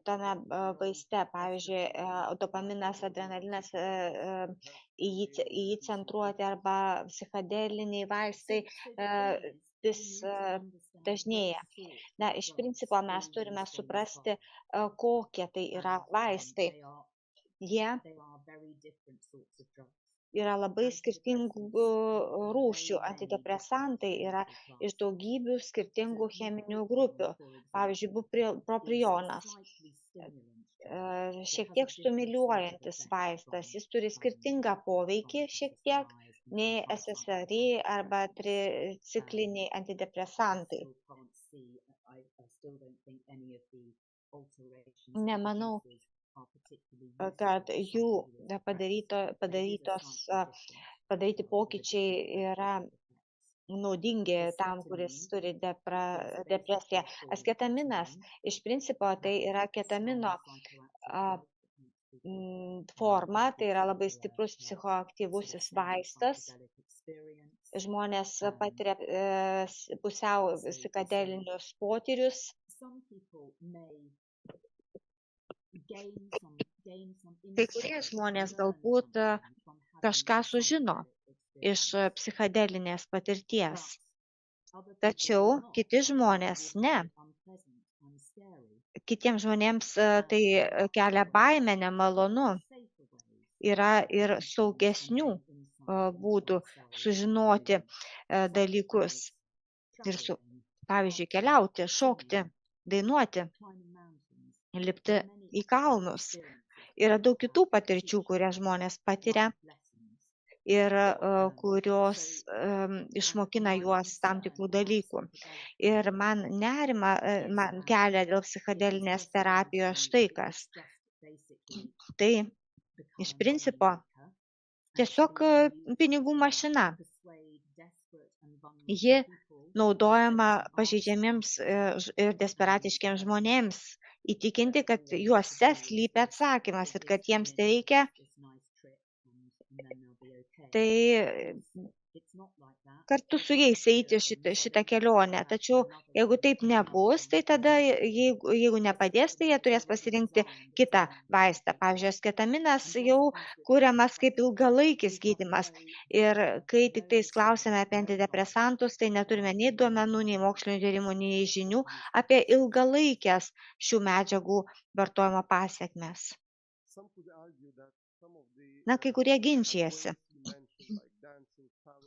tame vaiste, pavyzdžiui, dopaminas, adrenalinas, į jį centruoti arba psichodeliniai vaistai vis dažnėja. Na, iš principo mes turime suprasti, kokie tai yra vaistai. Jie yra labai skirtingų rūšių. Antidepresantai yra iš daugybių skirtingų cheminių grupių. Pavyzdžiui, bupropijonas. Šiek tiek stimuliuojantis vaistas. Jis turi skirtingą poveikį šiek tiek nei SSRI arba tricikliniai antidepresantai. Nemanau, kad jų padaryti pokyčiai yra naudingi tam, kuris turi depresiją. Asketaminas iš principo tai yra ketamino forma, tai yra labai stiprus psichoaktyvusis vaistas. Žmonės patiria pusiau psichodelinius potyrius. Kai kurie žmonės galbūt kažką sužino iš psichodelinės patirties, tačiau kiti žmonės ne. Kitiems žmonėms tai kelia baimę, nemalonu. Yra ir saugesnių būdų sužinoti dalykus. Ir pavyzdžiui, keliauti, šokti, dainuoti, lipti į kalnus. Yra daug kitų patirčių, kurias žmonės patiria ir kurios išmokina juos tam tikrų dalykų. Ir man nerimą kelia dėl psichodelinės terapijos štai kas. Tai iš principo tiesiog pinigų mašina. Ji naudojama pažeidžiamiems ir desperatiškiams žmonėms įtikinti, kad juose slypi atsakymas ir kad jiems tai reikia. Tai kartu su jais eiti šitą kelionę. Tačiau jeigu taip nebus, tai tada, jeigu nepadės, tai jie turės pasirinkti kitą vaistą. Pavyzdžiui, asketaminas jau kuriamas kaip ilgalaikis gydymas. Ir kai tik tais klausime apie antidepresantus, tai neturime nei duomenų, nei mokslinių tyrimų, nei žinių apie ilgalaikės šių medžiagų vartojimo pasekmes. Na, kai kurie ginčijasi.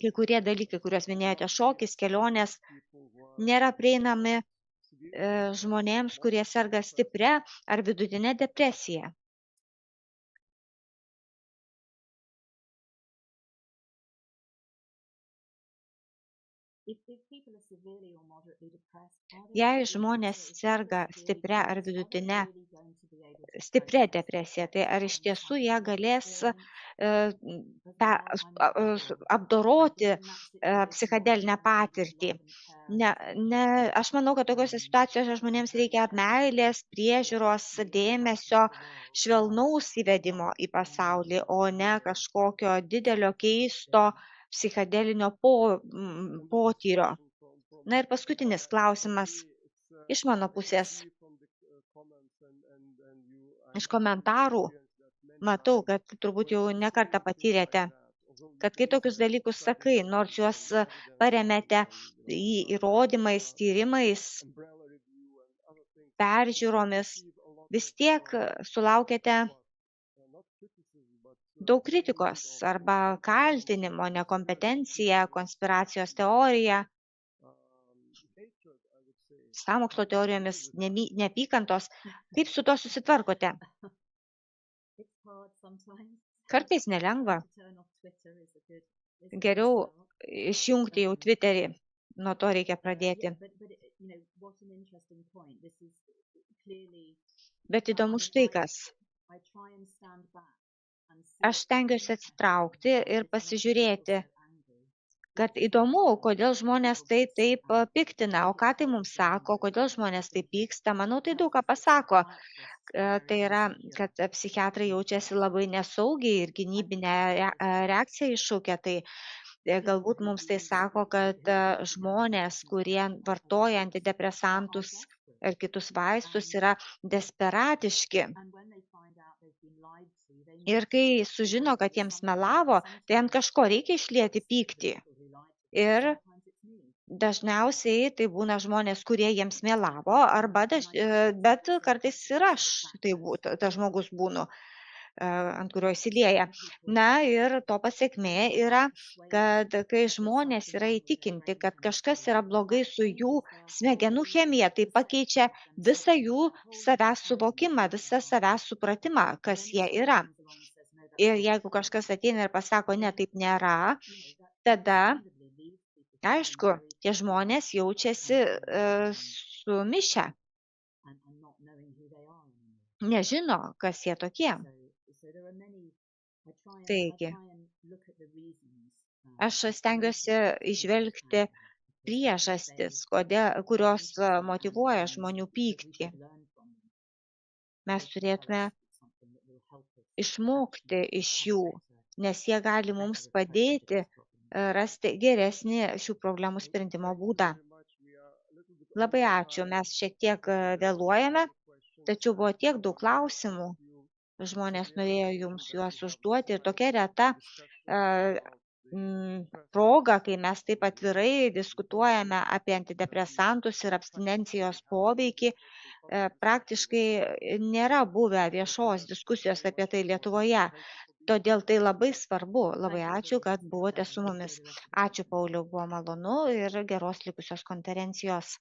Kai kurie dalykai, kuriuos minėjote, šokis, kelionės, nėra prieinami žmonėms, kurie serga stipria ar vidutinė depresija. Jei žmonės serga stipria ar vidutinė stipria depresija, tai ar iš tiesų jie galės apdoroti psichodelinę patirtį? Aš manau, kad tokiose situacijose žmonėms reikia meilės, priežiūros, dėmesio, švelnaus įvedimo į pasaulį, o ne kažkokio didelio keisto psichodelinio potyrio. Na ir paskutinis klausimas iš mano pusės. Iš komentarų matau, kad turbūt jau nekartą patyrėte, kad kai tokius dalykus sakai, nors juos paremėte įrodymais, tyrimais, peržiūromis, vis tiek sulaukėte daug kritikos arba kaltinimo, nekompetencija, konspiracijos teorija, sąmokslo teorijomis, neapykantos. Kaip su to susitvarkote? Kartais nelengva. Geriau išjungti jau Twitterį, nuo to reikia pradėti. Bet įdomu štai kas. Aš stengiuosi atsitraukti ir pasižiūrėti, kad įdomu, kodėl žmonės tai taip piktina, o ką tai mums sako, kodėl žmonės taip pyksta. Manau, tai daug ką pasako. Tai yra, kad psichiatrai jaučiasi labai nesaugiai ir gynybinę reakciją iššūkia. Tai galbūt mums tai sako, kad žmonės, kurie vartoja antidepresantus ir kitus vaistus, yra desperatiški. Ir kai sužino, kad jiems melavo, tai ant kažko reikia išlieti pyktį. Ir dažniausiai tai būna žmonės, kurie jiems melavo, bet kartais ir aš tas žmogus būnu, ant kurio įsilieja. Na ir to pasekmė yra, kad kai žmonės yra įtikinti, kad kažkas yra blogai su jų smegenų chemija, tai pakeičia visą jų savęs suvokimą, visą savęs supratimą, kas jie yra. Ir jeigu kažkas ateina ir pasako, ne, taip nėra, tada, aišku, tie žmonės jaučiasi sumišę, nežino, kas jie tokie. Taigi, aš stengiuosi įžvelgti priežastis, kurios motyvuoja žmonių pyktį. Mes turėtume išmokti iš jų, nes jie gali mums padėti rasti geresnį šių problemų sprendimo būdą. Labai ačiū, mes šiek tiek vėluojame, tačiau buvo tiek daug klausimų. Žmonės norėjo jums juos užduoti ir tokia reta proga, kai mes taip atvirai diskutuojame apie antidepresantus ir abstinencijos poveikį, praktiškai nėra buvę viešos diskusijos apie tai Lietuvoje. Todėl tai labai svarbu. Labai ačiū, kad buvote su mumis. Ačiū, Pauliau, buvo malonu ir geros likusios konferencijos.